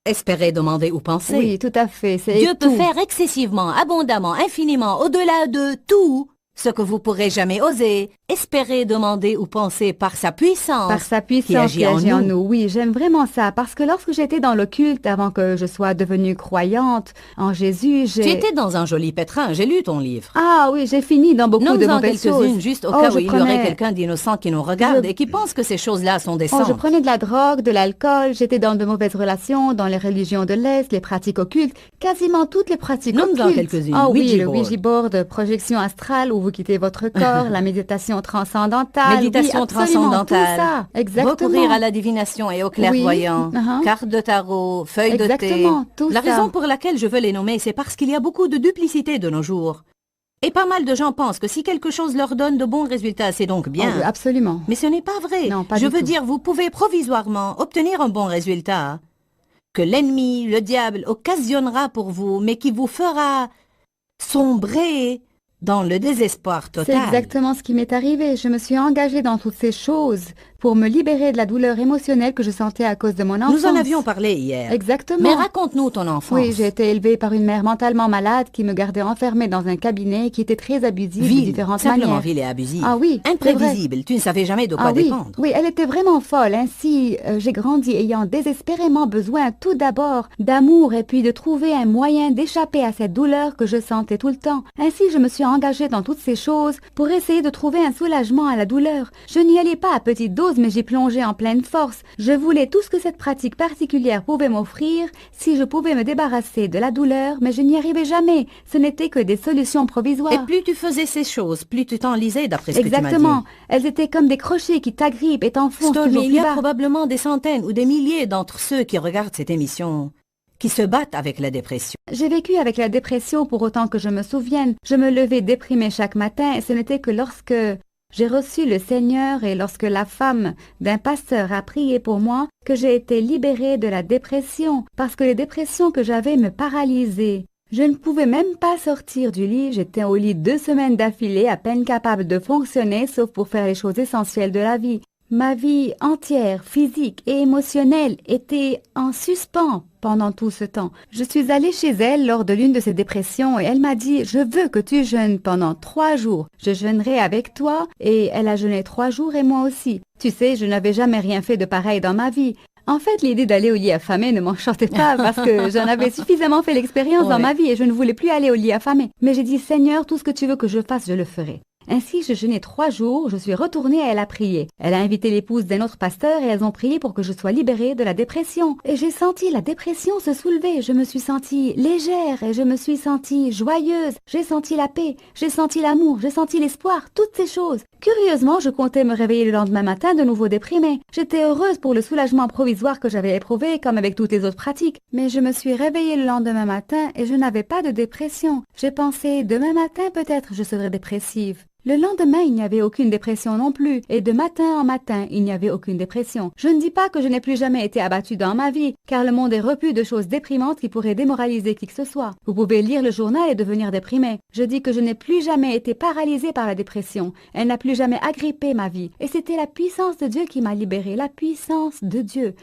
espérer, demander ou penser. Oui, tout à fait. C'est Dieu peut tout. faire excessivement, abondamment, infiniment, au-delà de tout ce que vous pourrez jamais oser, espérer, demander ou penser par sa puissance. Par sa puissance qui agit en nous. Oui, j'aime vraiment ça. Parce que lorsque j'étais dans l'occulte, avant que je sois devenue croyante en Jésus, Tu étais dans un joli pétrin, j'ai lu ton livre. Ah oui, j'ai fini dans beaucoup de Nomme-en mauvaises quelques-unes, choses. juste au Oh, cas je où il y aurait prenais- quelqu'un d'innocent qui nous regarde Je- et qui pense que ces choses-là sont Oh, décentes. je prenais de la drogue, de l'alcool, j'étais dans de mauvaises relations, dans les religions de l'Est, les pratiques occultes, quasiment toutes les pratiques Nomme-en occultes. quelques-unes. Ah oui, Ouija le board. Ouija board, projection astrale où vous quittez votre corps, la méditation transcendantale. Méditation oui, absolument, transcendantale. Tout ça, exactement. Recourir à la divination et au clairvoyant, Oui, uh-huh. cartes de tarot, feuilles de thé. Exactement, tout La ça. raison pour laquelle je veux les nommer, c'est parce qu'il y a beaucoup de duplicité de nos jours. Et pas mal de gens pensent que si quelque chose leur donne de bons résultats, c'est donc bien. Oh, oui, absolument. Mais ce n'est pas vrai. Non, pas je du veux tout. dire, vous pouvez provisoirement obtenir un bon résultat que l'ennemi, le diable, occasionnera pour vous, mais qui vous fera sombrer dans le désespoir C'est total. exactement ce qui m'est arrivé. Je me suis engagée dans toutes ces choses pour me libérer de la douleur émotionnelle que je sentais à cause de mon enfance. Nous en avions parlé hier. Exactement. Mais raconte-nous ton enfance. Oui, j'ai été élevée par une mère mentalement malade qui me gardait enfermée dans un cabinet qui était très abusive de différentes simplement manières. vile et abusive. Ah oui, c'est vrai. Imprévisible, tu ne savais jamais de quoi Ah oui, dépendre. oui, elle était vraiment folle. Ainsi, j'ai grandi ayant désespérément besoin tout d'abord d'amour et puis de trouver un moyen d'échapper à cette douleur que je sentais tout le temps. Ainsi, je me suis engagée dans toutes ces choses pour essayer de trouver un soulagement à la douleur. Je n'y allais pas à petite dose, mais j'y plongeais en pleine force. Je voulais tout ce que cette pratique particulière pouvait m'offrir, si je pouvais me débarrasser de la douleur, mais je n'y arrivais jamais. Ce n'était que des solutions provisoires. Et plus tu faisais ces choses, plus tu t'enlisais d'après ce que tu m'as dit. Exactement. Elles étaient comme des crochets qui t'agrippent et t'enfoncent toujours Stormy, il plus y a bas. probablement des centaines ou des milliers d'entre ceux qui regardent cette émission qui se battent avec la dépression. J'ai vécu avec la dépression pour autant que je me souvienne. Je me levais déprimée chaque matin et ce n'était que lorsque j'ai reçu le Seigneur et lorsque la femme d'un pasteur a prié pour moi que j'ai été libérée de la dépression parce que les dépressions que j'avais me paralysaient. Je ne pouvais même pas sortir du lit, j'étais au lit 2 semaines d'affilée, à peine capable de fonctionner sauf pour faire les choses essentielles de la vie. Ma vie entière, physique et émotionnelle, était en suspens pendant tout ce temps. Je suis allée chez elle lors de l'une de ces dépressions et elle m'a dit « Je veux que tu jeûnes pendant 3 jours. Je jeûnerai avec toi. » Et elle a jeûné 3 jours et moi aussi. Tu sais, je n'avais jamais rien fait de pareil dans ma vie. En fait, l'idée d'aller au lit affamé ne m'enchantait pas parce que j'en avais suffisamment fait l'expérience dans ma vie et je ne voulais plus aller au lit affamé. Mais j'ai dit « Seigneur, tout ce que tu veux que je fasse, je le ferai. » Ainsi, je jeûnais 3 jours, je suis retournée et elle a prié. Elle a invité l'épouse d'un autre pasteur et elles ont prié pour que je sois libérée de la dépression. Et j'ai senti la dépression se soulever, je me suis sentie légère et je me suis sentie joyeuse. J'ai senti la paix, j'ai senti l'amour, j'ai senti l'espoir, toutes ces choses. Curieusement, je comptais me réveiller le lendemain matin de nouveau déprimée. J'étais heureuse pour le soulagement provisoire que j'avais éprouvé, comme avec toutes les autres pratiques. Mais je me suis réveillée le lendemain matin et je n'avais pas de dépression. J'ai pensé, demain matin peut-être je serai dépressive. Le lendemain, il n'y avait aucune dépression non plus, et de matin en matin, il n'y avait aucune dépression. Je ne dis pas que je n'ai plus jamais été abattue dans ma vie, car le monde est repu de choses déprimantes qui pourraient démoraliser qui que ce soit. Vous pouvez lire le journal et devenir déprimé. Je dis que je n'ai plus jamais été paralysée par la dépression. Elle n'a plus jamais agrippé ma vie. Et c'était la puissance de Dieu qui m'a libérée, la puissance de Dieu.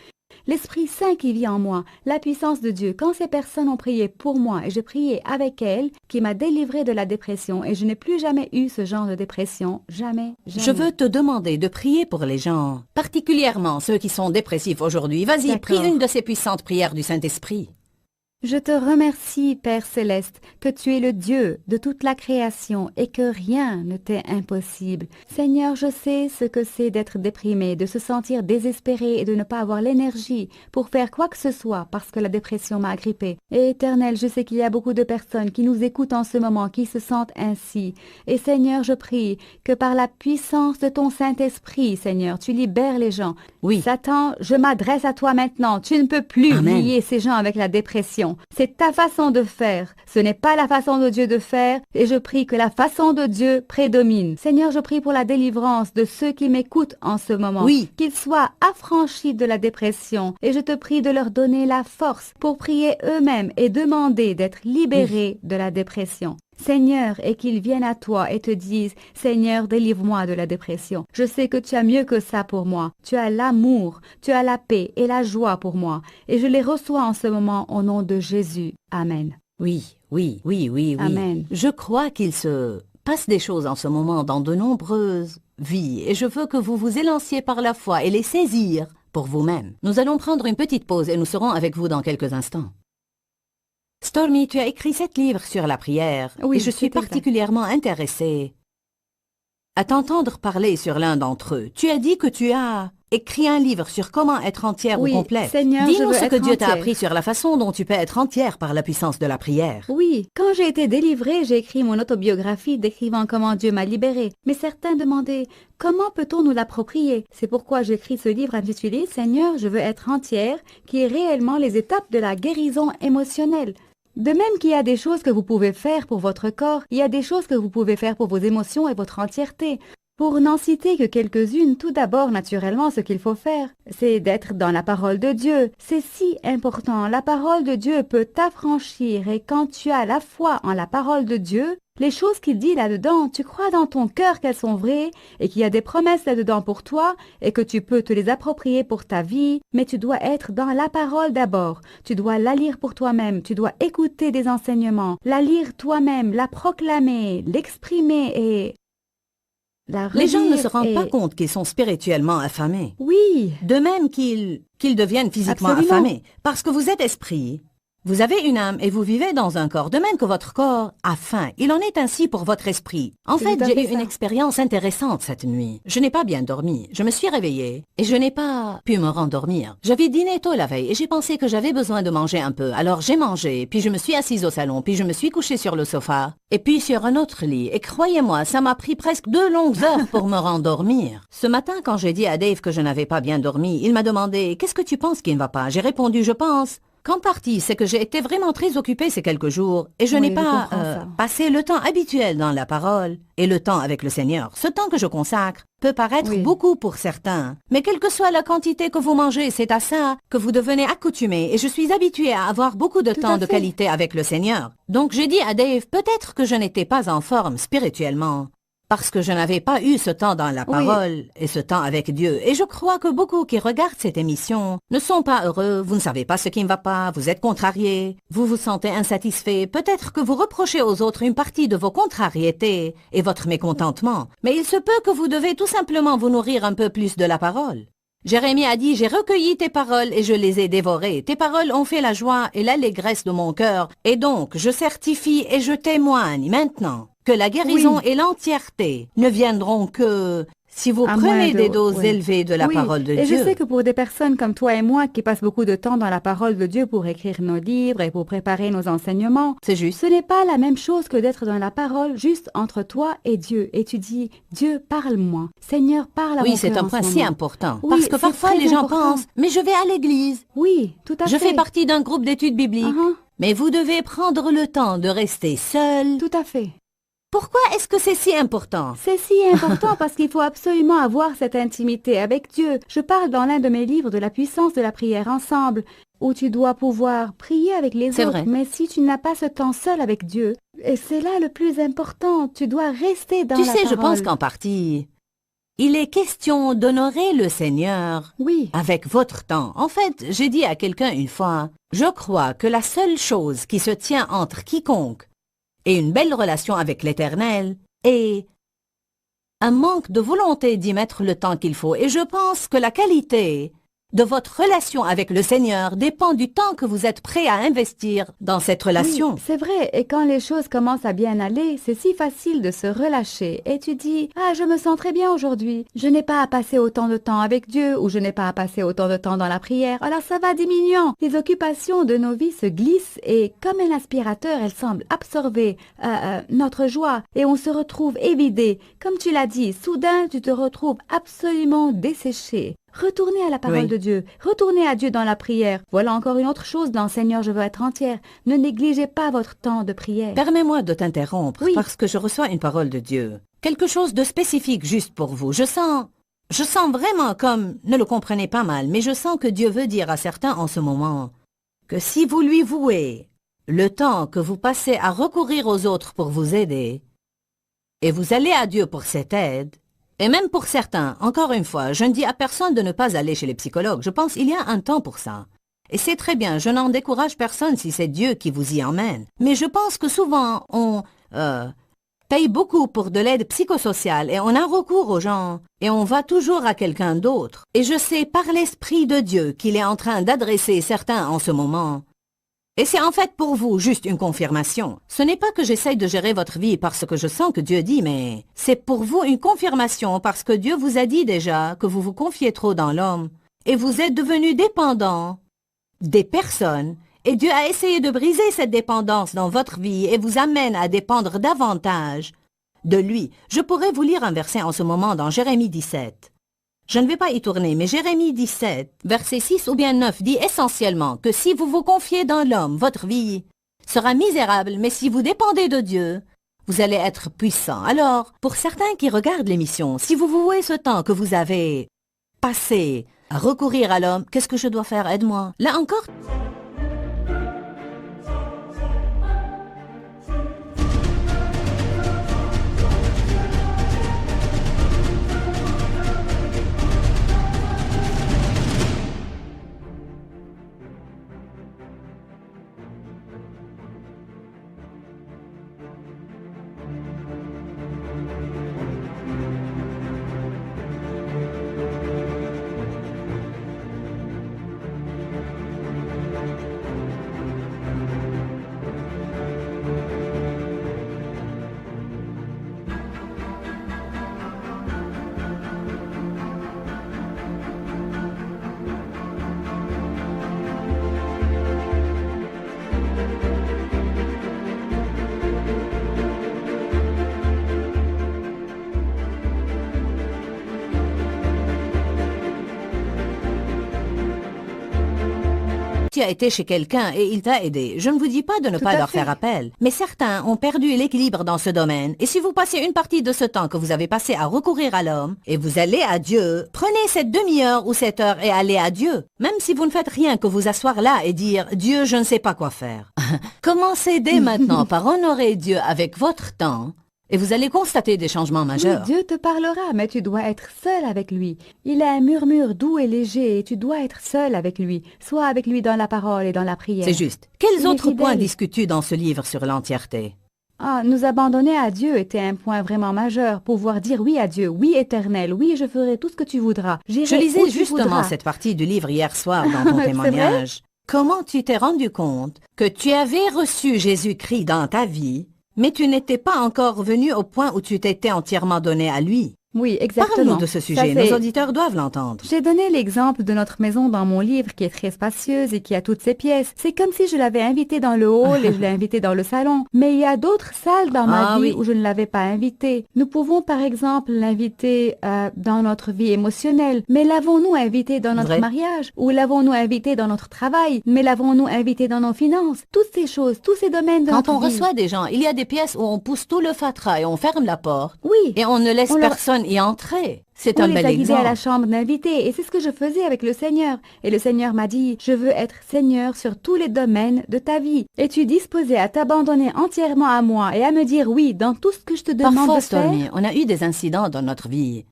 L'Esprit Saint qui vit en moi, la puissance de Dieu. Quand ces personnes ont prié pour moi et j'ai prié avec elles, qui m'a délivrée de la dépression et je n'ai plus jamais eu ce genre de dépression. Jamais, jamais. Je veux te demander de prier pour les gens, particulièrement ceux qui sont dépressifs aujourd'hui. Vas-y, prie une de ces puissantes prières du Saint-Esprit. Je te remercie, Père Céleste, que tu es le Dieu de toute la création et que rien ne t'est impossible. Seigneur, je sais ce que c'est d'être déprimé, de se sentir désespéré et de ne pas avoir l'énergie pour faire quoi que ce soit parce que la dépression m'a agrippé. Et Éternel, je sais qu'il y a beaucoup de personnes qui nous écoutent en ce moment, qui se sentent ainsi. Et Seigneur, je prie que par la puissance de ton Saint-Esprit, Seigneur, tu libères les gens. Oui. Satan, je m'adresse à toi maintenant. Tu ne peux plus Amen. lier ces gens avec la dépression. C'est ta façon de faire. Ce n'est pas la façon de Dieu de faire et je prie que la façon de Dieu prédomine. Seigneur, je prie pour la délivrance de ceux qui m'écoutent en ce moment. Oui. Qu'ils soient affranchis de la dépression et je te prie de leur donner la force pour prier eux-mêmes et demander d'être libérés de la dépression. Seigneur, et qu'ils viennent à toi et te disent, Seigneur, délivre-moi de la dépression. Je sais que tu as mieux que ça pour moi. Tu as l'amour, tu as la paix et la joie pour moi. Et je les reçois en ce moment au nom de Jésus. Amen. Oui. Amen. Je crois qu'il se passe des choses en ce moment dans de nombreuses vies et je veux que vous vous élanciez par la foi et les saisir pour vous-même. Nous allons prendre une petite pause et nous serons avec vous dans quelques instants. Stormy, tu as écrit 7 livres sur la prière Oui, et je suis c'est exact. particulièrement intéressée à t'entendre parler sur l'un d'entre eux. Tu as dit que tu as écrit un livre sur comment être entière Oui, ou complète. Seigneur, je Dis-nous veux ce que être Dieu t'a entière. appris sur la façon dont tu peux être entière par la puissance de la prière. Oui, quand j'ai été délivrée, j'ai écrit mon autobiographie décrivant comment Dieu m'a libérée. Mais certains demandaient, comment peut-on nous l'approprier? C'est pourquoi j'écris ce livre intitulé « Seigneur, je veux être entière », qui est réellement les étapes de la guérison émotionnelle. De même qu'il y a des choses que vous pouvez faire pour votre corps, il y a des choses que vous pouvez faire pour vos émotions et votre entièreté. Pour n'en citer que quelques-unes, tout d'abord, naturellement, ce qu'il faut faire, c'est d'être dans la parole de Dieu. C'est si important. La parole de Dieu peut t'affranchir et quand tu as la foi en la parole de Dieu, les choses qu'il dit là-dedans, tu crois dans ton cœur qu'elles sont vraies et qu'il y a des promesses là-dedans pour toi et que tu peux te les approprier pour ta vie, mais tu dois être dans la parole d'abord. Tu dois la lire pour toi-même, tu dois écouter des enseignements, la lire toi-même, la proclamer, l'exprimer et les gens ne se rendent pas compte qu'ils sont spirituellement affamés. Oui. De même qu'ils deviennent physiquement Absolument. affamés. Parce que vous êtes esprit, vous avez une âme et vous vivez dans un corps. De même que votre corps a faim. Il en est ainsi pour votre esprit. En C'est fait, tout à j'ai fait eu une ça. expérience intéressante cette nuit. Je n'ai pas bien dormi. Je me suis réveillée et je n'ai pas pu me rendormir. J'avais dîné tôt la veille et j'ai pensé que j'avais besoin de manger un peu. Alors j'ai mangé, puis je me suis assise au salon, puis je me suis couchée sur le sofa et puis sur un autre lit. Et croyez-moi, ça m'a pris presque 2 longues heures pour me rendormir. Ce matin, quand j'ai dit à Dave que je n'avais pas bien dormi, il m'a demandé « Qu'est-ce que tu penses qui ne va pas ?» J'ai répondu « Je pense ». Qu'en partie, c'est que j'ai été vraiment très occupée ces quelques jours et je Oui, n'ai je pas comprends ça. passé le temps habituel dans la parole et le temps avec le Seigneur. Ce temps que je consacre peut paraître Oui. beaucoup pour certains, mais quelle que soit la quantité que vous mangez, c'est à ça que vous devenez accoutumé et je suis habituée à avoir beaucoup de Tout temps à de fait. qualité avec le Seigneur. Donc j'ai dit à Dave, peut-être que je n'étais pas en forme spirituellement. Parce que je n'avais pas eu ce temps dans la Oui. parole et ce temps avec Dieu. Et je crois que beaucoup qui regardent cette émission ne sont pas heureux, vous ne savez pas ce qui ne va pas, vous êtes contrariés, vous vous sentez insatisfait, peut-être que vous reprochez aux autres une partie de vos contrariétés et votre mécontentement. Mais il se peut que vous devez tout simplement vous nourrir un peu plus de la parole. Jérémie a dit, j'ai recueilli tes paroles et je les ai dévorées. Tes paroles ont fait la joie et l'allégresse de mon cœur. Et donc, je certifie et je témoigne maintenant que la guérison Oui. et l'entièreté ne viendront que si vous À prenez moins de- des doses oui. élevées de la Oui, parole de et Dieu. je sais que pour des personnes comme toi et moi qui passent beaucoup de temps dans la parole de Dieu pour écrire nos livres et pour préparer nos enseignements, C'est juste. ce n'est pas la même chose que d'être dans la parole juste entre toi et Dieu. Et tu dis, Dieu, parle-moi. Seigneur, parle à Oui, mon c'est cœur un en point ce si moment. important. Oui, Parce que c'est parfois très les gens important. pensent, mais je vais à l'église. Oui, tout à Je fait. fais partie d'un groupe d'études bibliques. Uh-huh, Mais vous devez prendre le temps de rester seul. tout à fait. Pourquoi est-ce que c'est si important? C'est si important parce qu'il faut absolument avoir cette intimité avec Dieu. Je parle dans l'un de mes livres de la puissance de la prière ensemble, où tu dois pouvoir prier avec les C'est autres. vrai. Mais si tu n'as pas ce temps seul avec Dieu, et c'est là le plus important, tu dois rester dans Tu la sais, je parole. pense qu'en partie, il est question d'honorer le Seigneur Oui, avec votre temps. En fait, j'ai dit à quelqu'un une fois, je crois que la seule chose qui se tient entre quiconque et une belle relation avec l'Éternel est un manque de volonté d'y mettre le temps qu'il faut. Et je pense que la qualité de votre relation avec le Seigneur dépend du temps que vous êtes prêt à investir dans cette relation. oui, c'est vrai. Et quand les choses commencent à bien aller, c'est si facile de se relâcher. Et tu dis, ah, je me sens très bien aujourd'hui. Je n'ai pas à passer autant de temps avec Dieu ou je n'ai pas à passer autant de temps dans la prière. Alors ça va diminuant. Les occupations de nos vies se glissent et comme un aspirateur, elles semblent absorber notre joie et on se retrouve évidé. Comme tu l'as dit, soudain, tu te retrouves absolument desséché. Retournez à la parole Oui. de Dieu, retournez à Dieu dans la prière. Voilà encore une autre chose dans Seigneur, je veux être entière. Ne négligez pas votre temps de prière. Permets-moi de t'interrompre Oui. parce que je reçois une parole de Dieu. Quelque chose de spécifique juste pour vous. Je sens vraiment comme, ne le comprenez pas mal, mais je sens que Dieu veut dire à certains en ce moment que si vous lui vouez le temps que vous passez à recourir aux autres pour vous aider, et vous allez à Dieu pour cette aide, et même pour certains, encore une fois, je ne dis à personne de ne pas aller chez les psychologues. Je pense qu'il y a un temps pour ça. Et c'est très bien, je n'en décourage personne si c'est Dieu qui vous y emmène. Mais je pense que souvent, on paye beaucoup pour de l'aide psychosociale et on a recours aux gens et on va toujours à quelqu'un d'autre. Et je sais par l'Esprit de Dieu qu'il est en train d'adresser certains en ce moment. Et c'est en fait pour vous juste une confirmation. Ce n'est pas que j'essaye de gérer votre vie parce que je sens que Dieu dit, mais c'est pour vous une confirmation parce que Dieu vous a dit déjà que vous vous confiez trop dans l'homme et vous êtes devenu dépendant des personnes et Dieu a essayé de briser cette dépendance dans votre vie et vous amène à dépendre davantage de lui. Je pourrais vous lire un verset en ce moment dans Jérémie 17. Je ne vais pas y tourner, mais Jérémie 17, verset 6 ou bien 9 dit essentiellement que si vous vous confiez dans l'homme, votre vie sera misérable, mais si vous dépendez de Dieu, vous allez être puissant. Alors, pour certains qui regardent l'émission, si vous vouez ce temps que vous avez passé à recourir à l'homme, qu'est-ce que je dois faire? Aide-moi. Là encore... Tu as été chez quelqu'un et il t'a aidé. Je ne vous dis pas de ne Tout pas à leur fait. faire appel, mais certains ont perdu l'équilibre dans ce domaine. Et si vous passez une partie de ce temps que vous avez passé à recourir à l'homme et vous allez à Dieu, prenez cette demi-heure ou cette heure et allez à Dieu. Même si vous ne faites rien que vous asseoir là et dire « Dieu, je ne sais pas quoi faire ». Commencez dès maintenant par honorer Dieu avec votre temps et vous allez constater des changements Oui, majeurs. Dieu te parlera, mais tu dois être seul avec lui. Il a un murmure doux et léger et tu dois être seul avec lui. Sois avec lui dans la parole et dans la prière. C'est juste. Quels Il est autres points fidèle. discutes-tu dans ce livre sur l'entièreté? Ah, nous abandonner à Dieu était un point vraiment majeur. Pouvoir dire oui à Dieu, oui éternel, oui je ferai tout ce que tu voudras. Je J'irai où lisais tu justement voudras. cette partie du livre hier soir dans ton C'est témoignage. Comment tu t'es rendu compte que tu avais reçu Jésus-Christ dans ta vie, mais tu n'étais pas encore venu au point où tu t'étais entièrement donné à lui? Oui, exactement. Parle-nous de ce Ça, sujet, c'est- nos auditeurs doivent l'entendre. J'ai donné l'exemple de notre maison dans mon livre qui est très spacieuse et qui a toutes ses pièces. C'est comme si je l'avais invité dans le hall et je l'ai invité dans le salon. Mais il y a d'autres salles dans ma Ah vie oui. où je ne l'avais pas invité. Nous pouvons par exemple l'inviter dans notre vie émotionnelle. Mais l'avons-nous invité dans notre Vrai. mariage? Ou l'avons-nous invité dans notre travail? Mais l'avons-nous invité dans nos finances? Toutes ces choses, tous ces domaines de Quand notre on vie. reçoit des gens, il y a des pièces où on pousse tout le fatras et on ferme la porte Oui. et on ne laisse On leur- personne y entrer. C'est On un les bel a guidés à la exemple. chambre d'invités et c'est ce que je faisais avec le Seigneur. Et le Seigneur m'a dit, je veux être Seigneur sur tous les domaines de ta vie. Es-tu disposé à t'abandonner entièrement à moi et à me dire oui dans tout ce que je te demande Parfois, de faire? Stormy, on a eu des incidents dans notre vie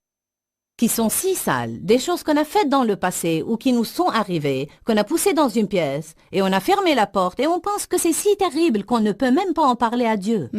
qui sont si sales, des choses qu'on a faites dans le passé ou qui nous sont arrivées, qu'on a poussées dans une pièce et on a fermé la porte et on pense que c'est si terrible qu'on ne peut même pas en parler à Dieu.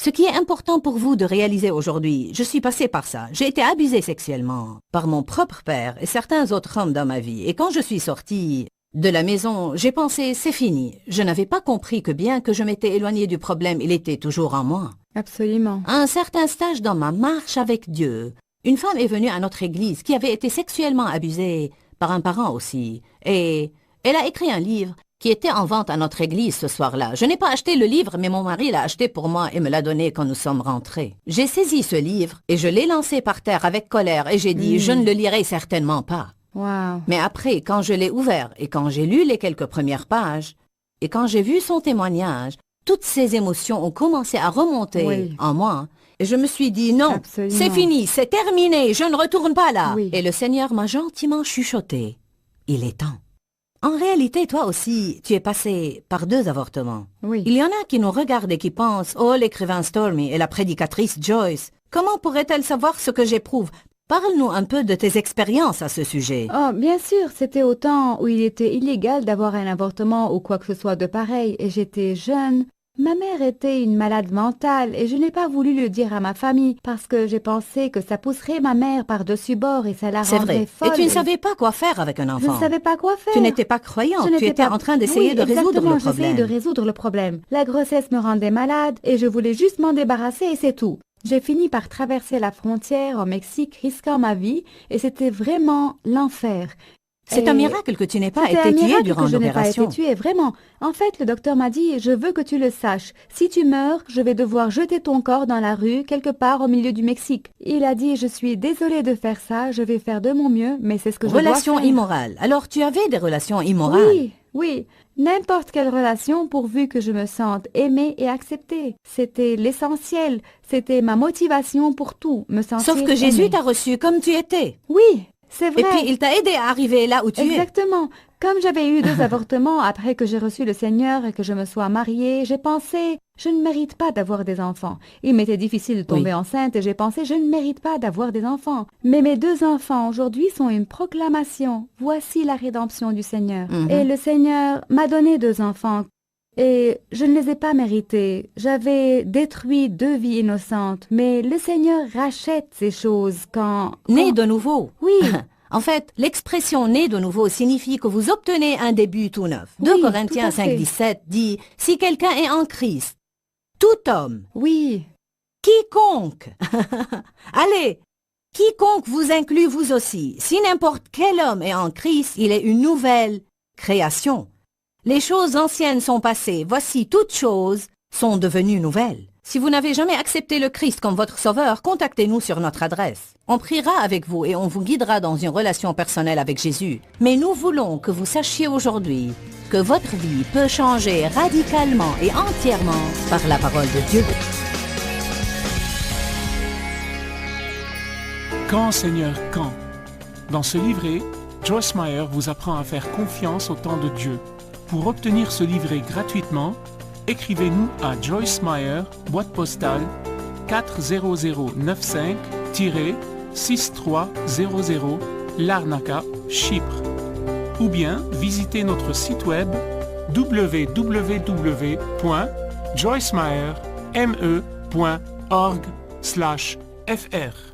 Ce qui est important pour vous de réaliser aujourd'hui, je suis passée par ça. J'ai été abusée sexuellement par mon propre père et certains autres hommes dans ma vie. Et quand je suis sortie de la maison, j'ai pensé, c'est fini. Je n'avais pas compris que bien que je m'étais éloignée du problème, il était toujours en moi. Absolument. À un certain stage dans ma marche avec Dieu, une femme est venue à notre église qui avait été sexuellement abusée par un parent aussi. Et elle a écrit un livre qui était en vente à notre église ce soir-là. Je n'ai pas acheté le livre, mais mon mari l'a acheté pour moi et me l'a donné quand nous sommes rentrés. J'ai saisi ce livre et je l'ai lancé par terre avec colère et j'ai dit, je ne le lirai certainement pas. Wow. Mais après, quand je l'ai ouvert et quand j'ai lu les quelques premières pages et quand j'ai vu son témoignage, toutes ces émotions ont commencé à remonter Oui. en moi. Et je me suis dit, non, Absolument. c'est fini, c'est terminé, je ne retourne pas là. Oui. Et le Seigneur m'a gentiment chuchoté. Il est temps. En réalité, toi aussi, tu es passé par 2 avortements. Oui. Il y en a qui nous regardent et qui pensent, oh, l'écrivain Stormy et la prédicatrice Joyce, comment pourrait-elle savoir ce que j'éprouve? Parle-nous un peu de tes expériences à ce sujet. Oh, bien sûr, c'était au temps où il était illégal d'avoir un avortement ou quoi que ce soit de pareil et j'étais jeune. Ma mère était une malade mentale et je n'ai pas voulu le dire à ma famille parce que j'ai pensé que ça pousserait ma mère par-dessus bord et ça la C'est rendrait vrai. folle. Et tu ne savais pas quoi faire avec un Je enfant. ne savais pas quoi faire. Tu n'étais pas croyante, Je tu n'étais étais pas- en train d'essayer Oui, de résoudre exactement, le j'essayais de problème. résoudre le problème. La grossesse me rendait malade et je voulais juste m'en débarrasser et c'est tout. J'ai fini par traverser la frontière au Mexique risquant ma vie et c'était vraiment l'enfer. C'est Et un miracle que tu n'aies pas C'était un été tuée miracle durant que je n'ai pas été l'opération. tuée, vraiment. En fait, le docteur m'a dit, je veux que tu le saches. Si tu meurs, je vais devoir jeter ton corps dans la rue, quelque part au milieu du Mexique. Il a dit, je suis désolée de faire ça, je vais faire de mon mieux, mais c'est ce que je dois Relation faire. immorale. Alors tu avais des relations immorales. Oui, Oui, n'importe quelle relation pourvu que je me sente aimée et acceptée. C'était l'essentiel, c'était ma motivation pour tout, me sentir Sauf que Jésus aimée. t'a reçu comme tu étais. Oui, c'est vrai. Et puis il t'a aidé à arriver là où tu es. Exactement. Comme j'avais eu 2 avortements après que j'ai reçu le Seigneur et que je me sois mariée, j'ai pensé, je ne mérite pas d'avoir des enfants. Il m'était difficile de tomber Oui. enceinte et j'ai pensé, je ne mérite pas d'avoir des enfants. Mais mes 2 enfants aujourd'hui sont une proclamation. Voici la rédemption du Seigneur. Mhm. Et le Seigneur m'a donné 2 enfants. Et je ne les ai pas mérités. J'avais détruit 2 vies innocentes. Mais le Seigneur rachète ces choses quand... Né de nouveau. Oui. En fait, l'expression « né de nouveau » signifie que vous obtenez un début tout neuf. 2 Oui, Corinthiens tout à fait. 5,17 dit « Si quelqu'un est en Christ, tout homme, Oui. quiconque, allez, quiconque vous inclut vous aussi, si n'importe quel homme est en Christ, il est une nouvelle création. Les choses anciennes sont passées, voici toutes choses sont devenues nouvelles. Si vous n'avez jamais accepté le Christ comme votre sauveur, contactez-nous sur notre adresse. On priera avec vous et on vous guidera dans une relation personnelle avec Jésus. Mais nous voulons que vous sachiez aujourd'hui que votre vie peut changer radicalement et entièrement par la parole de Dieu. Quand, Seigneur, quand? Dans ce livret, Joyce Meyer vous apprend à faire confiance au temps de Dieu. Pour obtenir ce livret gratuitement, écrivez-nous à Joyce Meyer, boîte postale 40095-6300, Larnaca, Chypre. Ou bien visitez notre site web www.joycemeyerme.org/fr.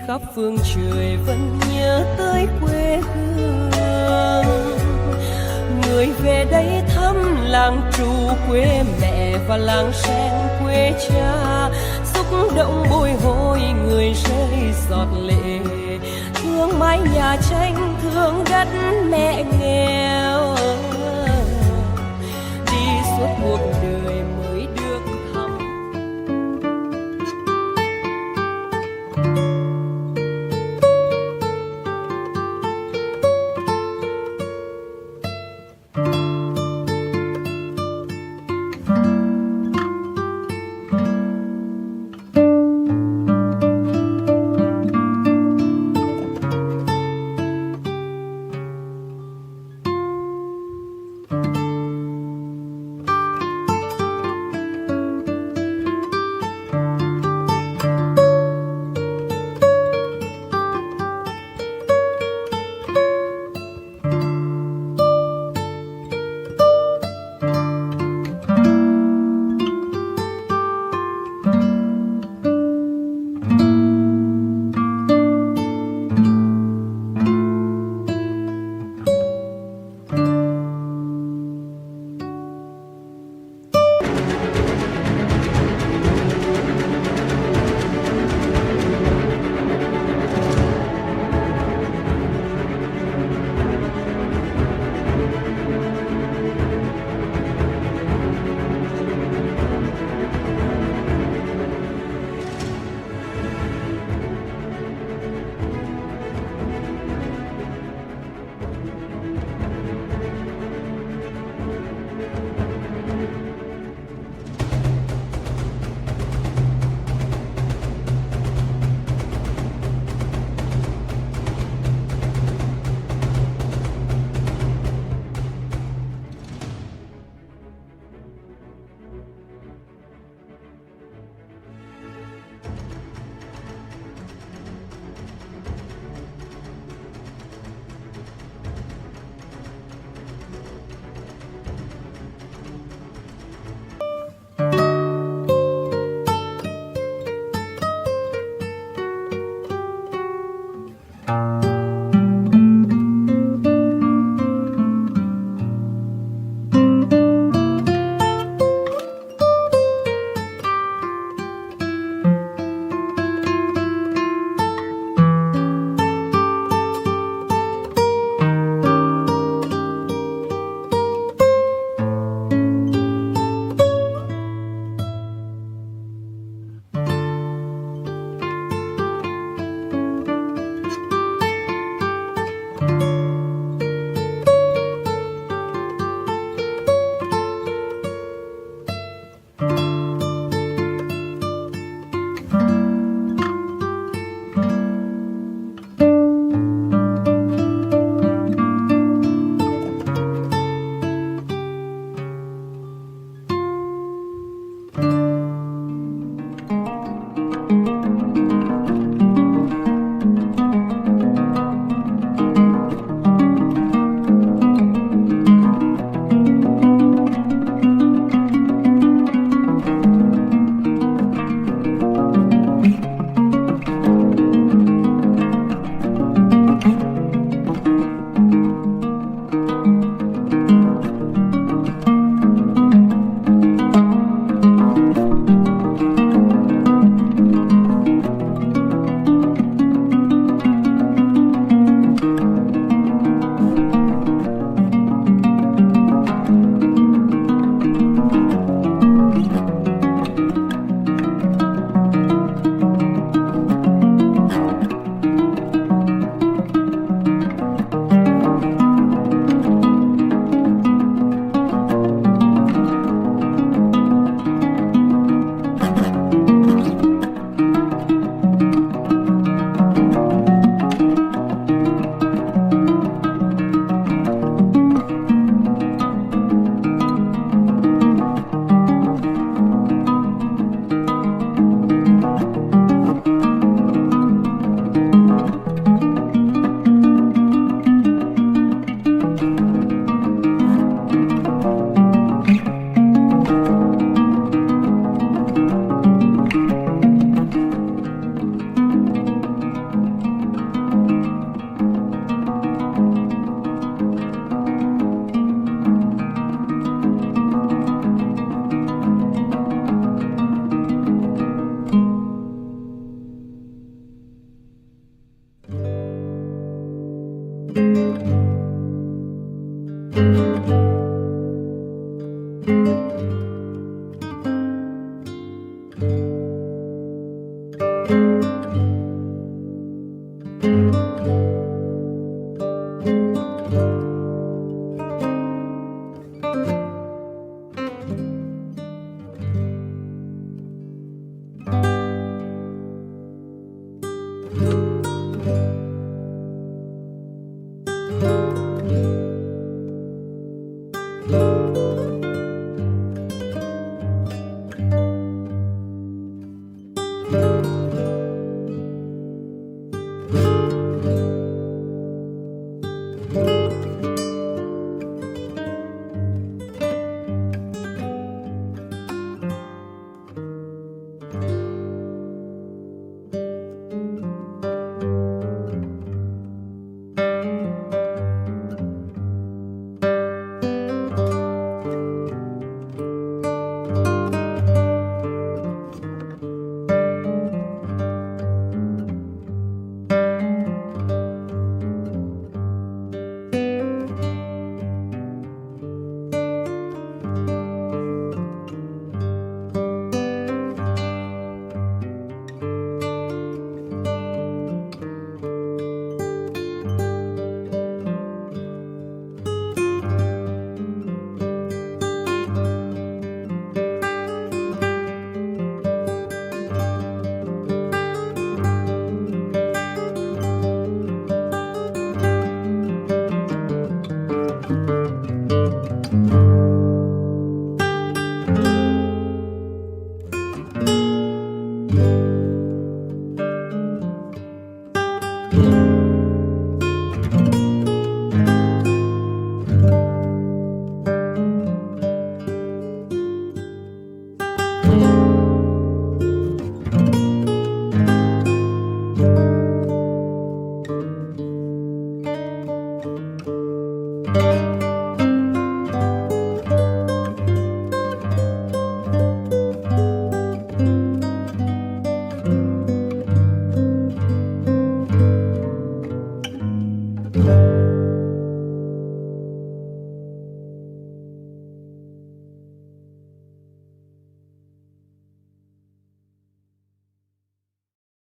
khắp phương trời vẫn nhớ tới quê hương. Người về đây thăm làng Trù quê mẹ và làng Sen quê cha, xúc động bồi hồi người rơi giọt lệ, thương mái nhà tranh thương đất mẹ nghèo, đi suốt cuộc đời mới được thăm.